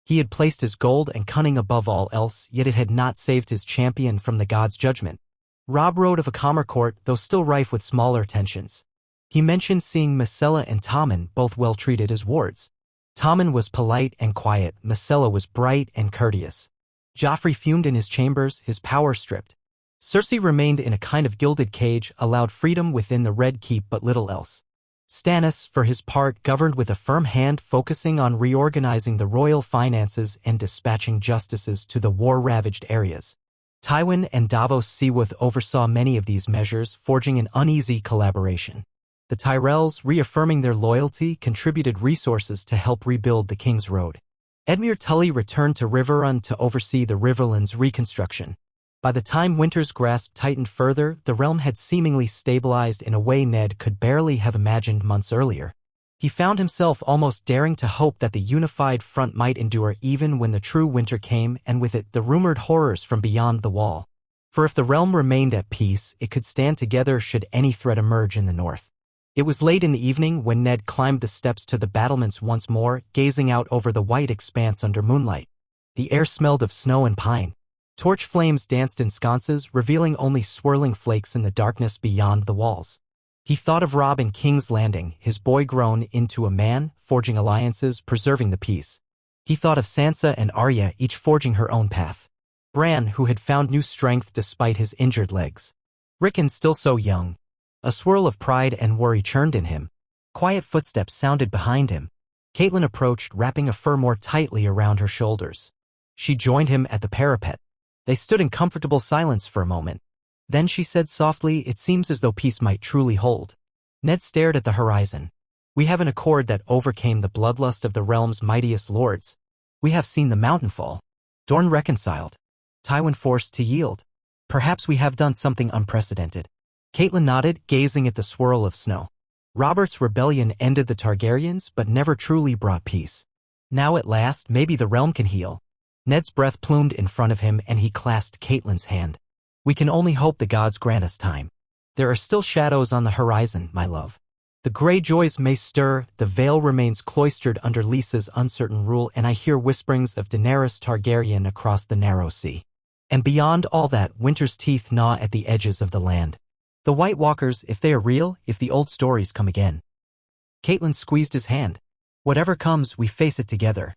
He had placed his gold and cunning above all else, yet it had not saved his champion from the god's judgment. Robb wrote of a calmer court, though still rife with smaller tensions. He mentioned seeing Myrcella and Tommen both well treated as wards. Tommen was polite and quiet, Myrcella was bright and courteous. Joffrey fumed in his chambers, his power stripped. Cersei remained in a kind of gilded cage, allowed freedom within the Red Keep but little else. Stannis, for his part, governed with a firm hand, focusing on reorganizing the royal finances and dispatching justices to the war-ravaged areas. Tywin and Davos Seaworth oversaw many of these measures, forging an uneasy collaboration. The Tyrells, reaffirming their loyalty, contributed resources to help rebuild the King's Road. Edmure Tully returned to Riverrun to oversee the Riverlands reconstruction. By the time Winter's grasp tightened further, the realm had seemingly stabilized in a way Ned could barely have imagined months earlier. He found himself almost daring to hope that the unified front might endure even when the true winter came, and with it the rumored horrors from beyond the wall. For if the realm remained at peace, it could stand together should any threat emerge in the north. It was late in the evening when Ned climbed the steps to the battlements once more, gazing out over the white expanse under moonlight. The air smelled of snow and pine. Torch flames danced in sconces, revealing only swirling flakes in the darkness beyond the walls. He thought of Robb in King's Landing, his boy grown into a man, forging alliances, preserving the peace. He thought of Sansa and Arya, each forging her own path. Bran, who had found new strength despite his injured legs. Rickon, still so young. A swirl of pride and worry churned in him. Quiet footsteps sounded behind him. Catelyn approached, wrapping a fur more tightly around her shoulders. She joined him at the parapet. They stood in comfortable silence for a moment. Then she said softly, "It seems as though peace might truly hold." Ned stared at the horizon. "We have an accord that overcame the bloodlust of the realm's mightiest lords. We have seen the mountain fall. Dorne reconciled. Tywin forced to yield. Perhaps we have done something unprecedented." Catelyn nodded, gazing at the swirl of snow. Robert's rebellion ended the Targaryens, but never truly brought peace. Now at last, maybe the realm can heal. Ned's breath plumed in front of him and he clasped Catelyn's hand. "We can only hope the gods grant us time. There are still shadows on the horizon, my love. The Greyjoys may stir, the Vale remains cloistered under Lysa's uncertain rule, and I hear whisperings of Daenerys Targaryen across the narrow sea. And beyond all that, winter's teeth gnaw at the edges of the land. The White Walkers, if they are real, if the old stories come again." Catelyn squeezed his hand. "Whatever comes, we face it together.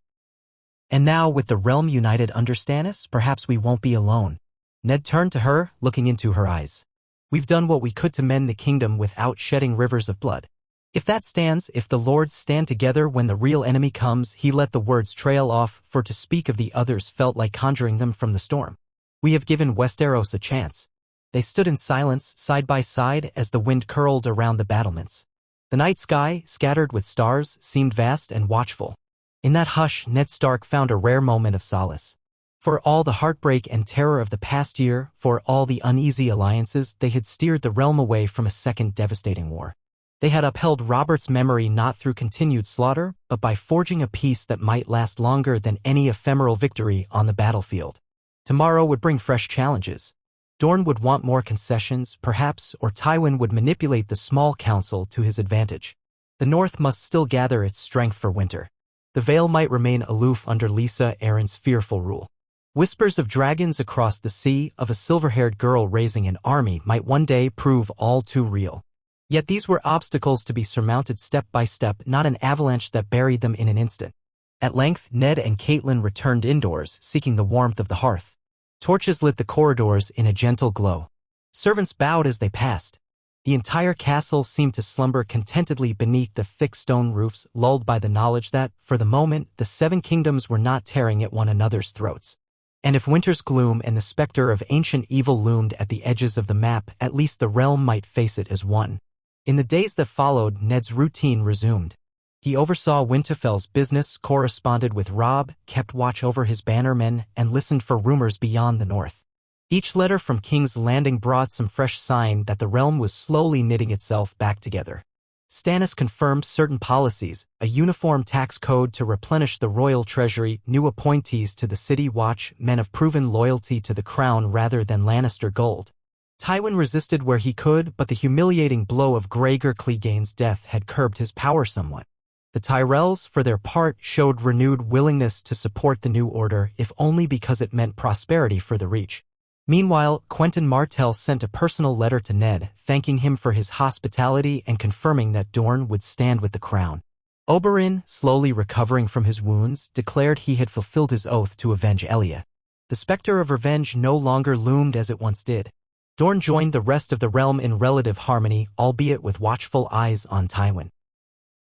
And now, with the realm united under Stannis, perhaps we won't be alone." Ned turned to her, looking into her eyes. "We've done what we could to mend the kingdom without shedding rivers of blood. If that stands, if the lords stand together when the real enemy comes," he let the words trail off, for to speak of the others felt like conjuring them from the storm. "We have given Westeros a chance." They stood in silence, side by side, as the wind curled around the battlements. The night sky, scattered with stars, seemed vast and watchful. In that hush, Ned Stark found a rare moment of solace. For all the heartbreak and terror of the past year, for all the uneasy alliances, they had steered the realm away from a second devastating war. They had upheld Robert's memory not through continued slaughter, but by forging a peace that might last longer than any ephemeral victory on the battlefield. Tomorrow would bring fresh challenges. Dorne would want more concessions, perhaps, or Tywin would manipulate the small council to his advantage. The North must still gather its strength for winter. The Vale might remain aloof under Lysa Arryn's fearful rule. Whispers of dragons across the sea, of a silver-haired girl raising an army, might one day prove all too real. Yet these were obstacles to be surmounted step by step, not an avalanche that buried them in an instant. At length, Ned and Catelyn returned indoors, seeking the warmth of the hearth. Torches lit the corridors in a gentle glow. Servants bowed as they passed. The entire castle seemed to slumber contentedly beneath the thick stone roofs, lulled by the knowledge that, for the moment, the Seven Kingdoms were not tearing at one another's throats. And if winter's gloom and the specter of ancient evil loomed at the edges of the map, at least the realm might face it as one. In the days that followed, Ned's routine resumed. He oversaw Winterfell's business, corresponded with Robb, kept watch over his bannermen, and listened for rumors beyond the north. Each letter from King's Landing brought some fresh sign that the realm was slowly knitting itself back together. Stannis confirmed certain policies, a uniform tax code to replenish the royal treasury, new appointees to the City Watch, men of proven loyalty to the crown rather than Lannister gold. Tywin resisted where he could, but the humiliating blow of Gregor Clegane's death had curbed his power somewhat. The Tyrells, for their part, showed renewed willingness to support the new order, if only because it meant prosperity for the Reach. Meanwhile, Quentyn Martell sent a personal letter to Ned, thanking him for his hospitality and confirming that Dorne would stand with the crown. Oberyn, slowly recovering from his wounds, declared he had fulfilled his oath to avenge Elia. The specter of revenge no longer loomed as it once did. Dorne joined the rest of the realm in relative harmony, albeit with watchful eyes on Tywin.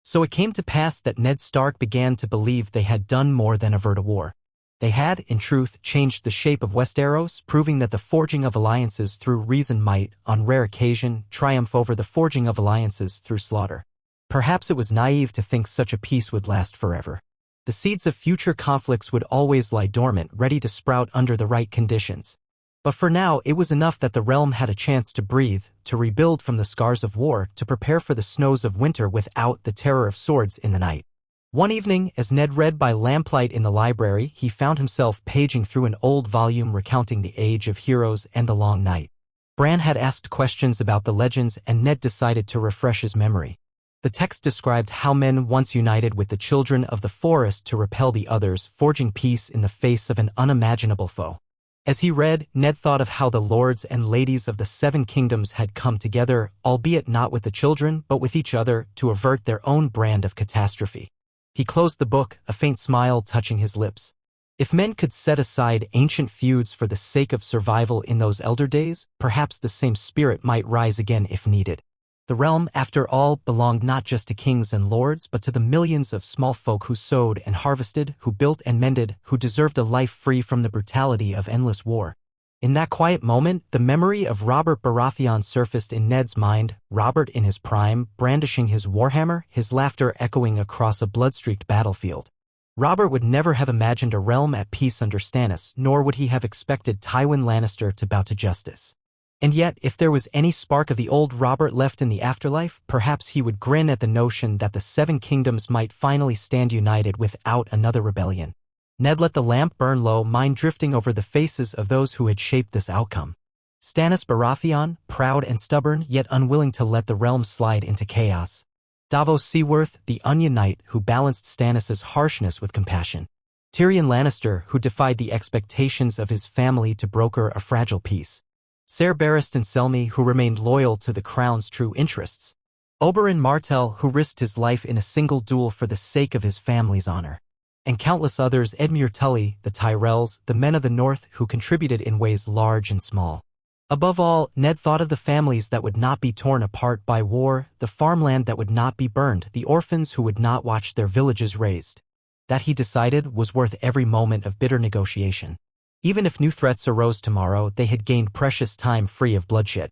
So it came to pass that Ned Stark began to believe they had done more than avert a war. They had, in truth, changed the shape of Westeros, proving that the forging of alliances through reason might, on rare occasion, triumph over the forging of alliances through slaughter. Perhaps it was naive to think such a peace would last forever. The seeds of future conflicts would always lie dormant, ready to sprout under the right conditions. But for now, it was enough that the realm had a chance to breathe, to rebuild from the scars of war, to prepare for the snows of winter without the terror of swords in the night. One evening, as Ned read by lamplight in the library, he found himself paging through an old volume recounting the age of heroes and the long night. Bran had asked questions about the legends, and Ned decided to refresh his memory. The text described how men once united with the children of the forest to repel the others, forging peace in the face of an unimaginable foe. As he read, Ned thought of how the lords and ladies of the Seven Kingdoms had come together, albeit not with the children, but with each other, to avert their own brand of catastrophe. He closed the book, a faint smile touching his lips. If men could set aside ancient feuds for the sake of survival in those elder days, perhaps the same spirit might rise again if needed. The realm, after all, belonged not just to kings and lords, but to the millions of small folk who sowed and harvested, who built and mended, who deserved a life free from the brutality of endless war. In that quiet moment, the memory of Robert Baratheon surfaced in Ned's mind, Robert in his prime, brandishing his warhammer, his laughter echoing across a blood-streaked battlefield. Robert would never have imagined a realm at peace under Stannis, nor would he have expected Tywin Lannister to bow to justice. And yet, if there was any spark of the old Robert left in the afterlife, perhaps he would grin at the notion that the Seven Kingdoms might finally stand united without another rebellion. Ned let the lamp burn low, mind drifting over the faces of those who had shaped this outcome. Stannis Baratheon, proud and stubborn, yet unwilling to let the realm slide into chaos. Davos Seaworth, the Onion Knight who balanced Stannis' harshness with compassion. Tyrion Lannister, who defied the expectations of his family to broker a fragile peace. Ser Barristan Selmy, who remained loyal to the crown's true interests. Oberyn Martell, who risked his life in a single duel for the sake of his family's honor. And countless others, Edmure Tully, the Tyrells, the men of the North who contributed in ways large and small. Above all, Ned thought of the families that would not be torn apart by war, the farmland that would not be burned, the orphans who would not watch their villages razed. That, he decided, was worth every moment of bitter negotiation. Even if new threats arose tomorrow, they had gained precious time free of bloodshed.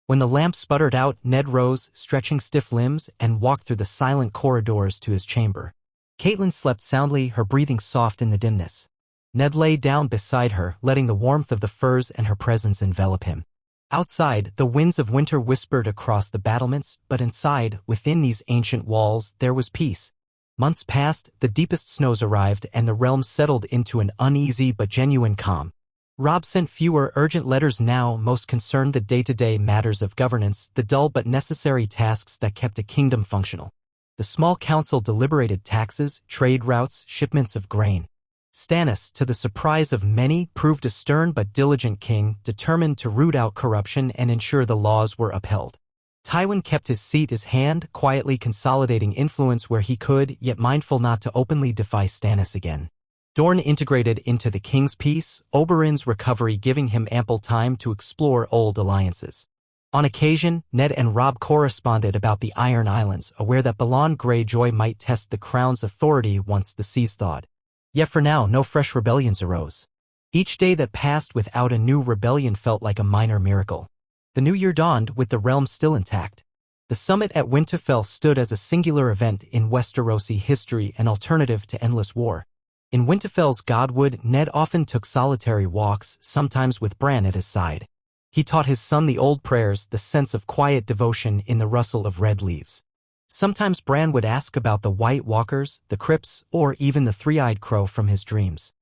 When the lamp sputtered out, Ned rose, stretching stiff limbs, and walked through the silent corridors to his chamber. Catelyn slept soundly, her breathing soft in the dimness. Ned lay down beside her, letting the warmth of the furs and her presence envelop him. Outside, the winds of winter whispered across the battlements, but inside, within these ancient walls, there was peace. Months passed, the deepest snows arrived, and the realm settled into an uneasy but genuine calm. Robb sent fewer urgent letters now, most concerned the day-to-day matters of governance, the dull but necessary tasks that kept a kingdom functional. The small council deliberated taxes, trade routes, shipments of grain. Stannis, to the surprise of many, proved a stern but diligent king, determined to root out corruption and ensure the laws were upheld. Tywin kept his seat, his hand, quietly consolidating influence where he could, yet mindful not to openly defy Stannis again. Dorne integrated into the king's peace, Oberyn's recovery giving him ample time to explore old alliances. On occasion, Ned and Robb corresponded about the Iron Islands, aware that Balon Greyjoy might test the crown's authority once the seas thawed. Yet for now, no fresh rebellions arose. Each day that passed without a new rebellion felt like a minor miracle. The new year dawned with the realm still intact. The summit at Winterfell stood as a singular event in Westerosi history, an alternative to endless war. In Winterfell's Godwood, Ned often took solitary walks, sometimes with Bran at his side. He taught his son the old prayers, the sense of quiet devotion in the rustle of red leaves. Sometimes Bran would ask about the White Walkers, the crypts, or even the three-eyed crow from his dreams.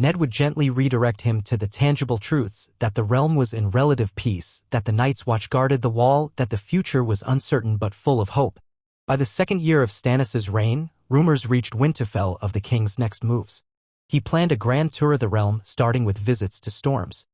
Ned would gently redirect him to the tangible truths, that the realm was in relative peace, that the Night's Watch guarded the wall, that the future was uncertain but full of hope. By the second year of Stannis' reign, rumors reached Winterfell of the king's next moves. He planned a grand tour of the realm, starting with visits to Storm's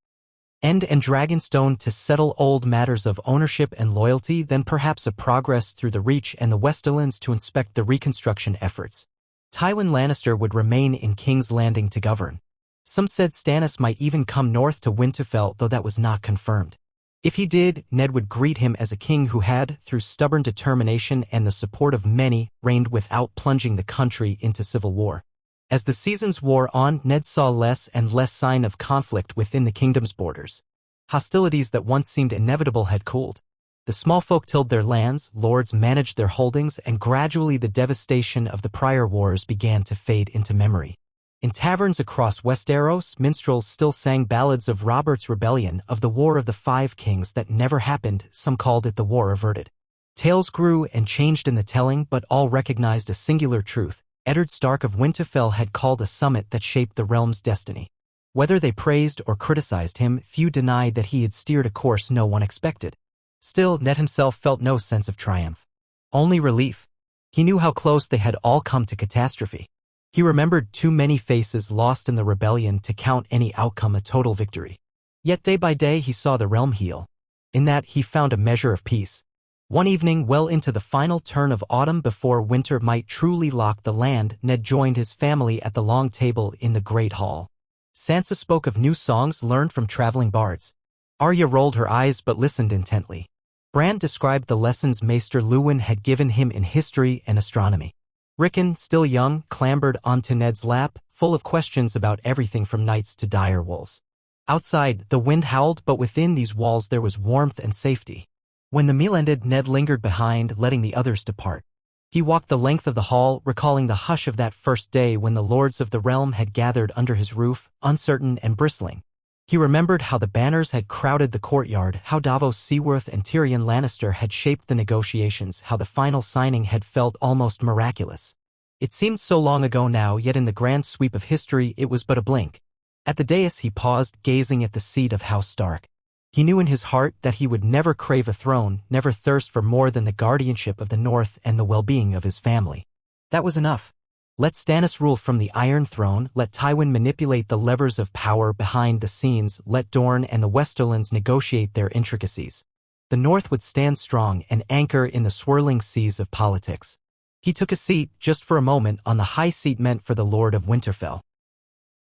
End and Dragonstone to settle old matters of ownership and loyalty, then perhaps a progress through the Reach and the Westerlands to inspect the reconstruction efforts. Tywin Lannister would remain in King's Landing to govern. Some said Stannis might even come north to Winterfell, though that was not confirmed. If he did, Ned would greet him as a king who had, through stubborn determination and the support of many, reigned without plunging the country into civil war. As the seasons wore on, Ned saw less and less sign of conflict within the kingdom's borders. Hostilities that once seemed inevitable had cooled. The small folk tilled their lands, lords managed their holdings, and gradually the devastation of the prior wars began to fade into memory. In taverns across Westeros, minstrels still sang ballads of Robert's rebellion, of the War of the Five Kings that never happened. Some called it the war averted. Tales grew and changed in the telling, but all recognized a singular truth. Eddard Stark of Winterfell had called a summit that shaped the realm's destiny. Whether they praised or criticized him, few denied that he had steered a course no one expected. Still, Ned himself felt no sense of triumph. Only relief. He knew how close they had all come to catastrophe. He remembered too many faces lost in the rebellion to count any outcome a total victory. Yet day by day he saw the realm heal. In that he found a measure of peace. One evening, well into the final turn of autumn before winter might truly lock the land, Ned joined his family at the long table in the great hall. Sansa spoke of new songs learned from traveling bards. Arya rolled her eyes but listened intently. Bran described the lessons Maester Luwin had given him in history and astronomy. Rickon, still young, clambered onto Ned's lap, full of questions about everything from knights to dire wolves. Outside, the wind howled, but within these walls there was warmth and safety. When the meal ended, Ned lingered behind, letting the others depart. He walked the length of the hall, recalling the hush of that first day when the lords of the realm had gathered under his roof, uncertain and bristling. He remembered how the banners had crowded the courtyard, how Davos Seaworth and Tyrion Lannister had shaped the negotiations, how the final signing had felt almost miraculous. It seemed so long ago now, yet in the grand sweep of history it was but a blink. At the dais he paused, gazing at the seat of House Stark. He knew in his heart that he would never crave a throne, never thirst for more than the guardianship of the North and the well-being of his family. That was enough. Let Stannis rule from the Iron Throne, let Tywin manipulate the levers of power behind the scenes, let Dorne and the Westerlands negotiate their intricacies. The North would stand strong, an anchor in the swirling seas of politics. He took a seat, just for a moment, on the high seat meant for the Lord of Winterfell.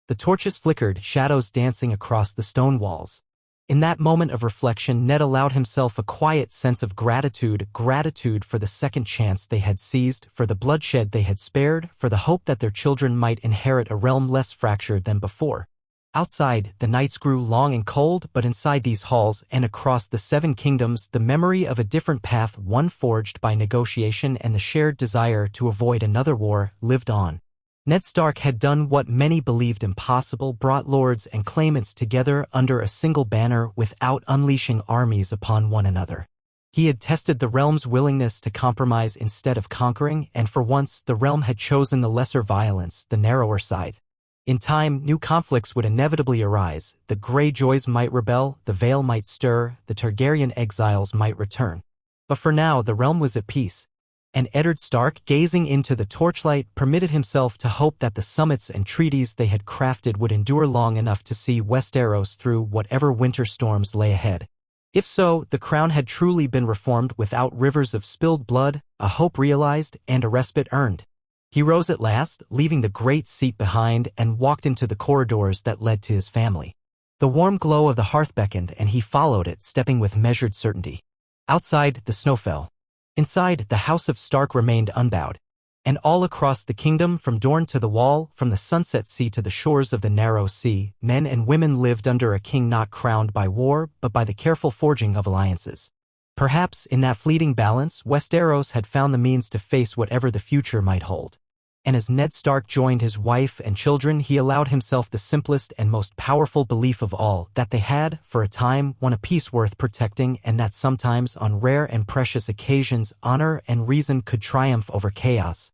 The torches flickered, shadows dancing across the stone walls. In that moment of reflection, Ned allowed himself a quiet sense of gratitude for the second chance they had seized, for the bloodshed they had spared, for the hope that their children might inherit a realm less fractured than before. Outside, the nights grew long and cold, but inside these halls and across the Seven Kingdoms, the memory of a different path, one forged by negotiation and the shared desire to avoid another war, lived on. Ned Stark had done what many believed impossible, brought lords and claimants together under a single banner without unleashing armies upon one another. He had tested the realm's willingness to compromise instead of conquering, and for once the realm had chosen the lesser violence, the narrower side. In time, new conflicts would inevitably arise. The Greyjoys might rebel, the Vale might stir, the Targaryen exiles might return. But for now, the realm was at peace. And Eddard Stark, gazing into the torchlight, permitted himself to hope that the summits and treaties they had crafted would endure long enough to see Westeros through whatever winter storms lay ahead. If so, the crown had truly been reformed without rivers of spilled blood, a hope realized, and a respite earned. He rose at last, leaving the great seat behind, and walked into the corridors that led to his family. The warm glow of the hearth beckoned, and he followed it, stepping with measured certainty. Outside, the snow fell. Inside, the House of Stark remained unbowed. And all across the kingdom, from Dorne to the Wall, from the Sunset Sea to the shores of the Narrow Sea, men and women lived under a king not crowned by war, but by the careful forging of alliances. Perhaps, in that fleeting balance, Westeros had found the means to face whatever the future might hold. And as Ned Stark joined his wife and children, he allowed himself the simplest and most powerful belief of all, that they had, for a time, won a peace worth protecting, and that sometimes, on rare and precious occasions, honor and reason could triumph over chaos.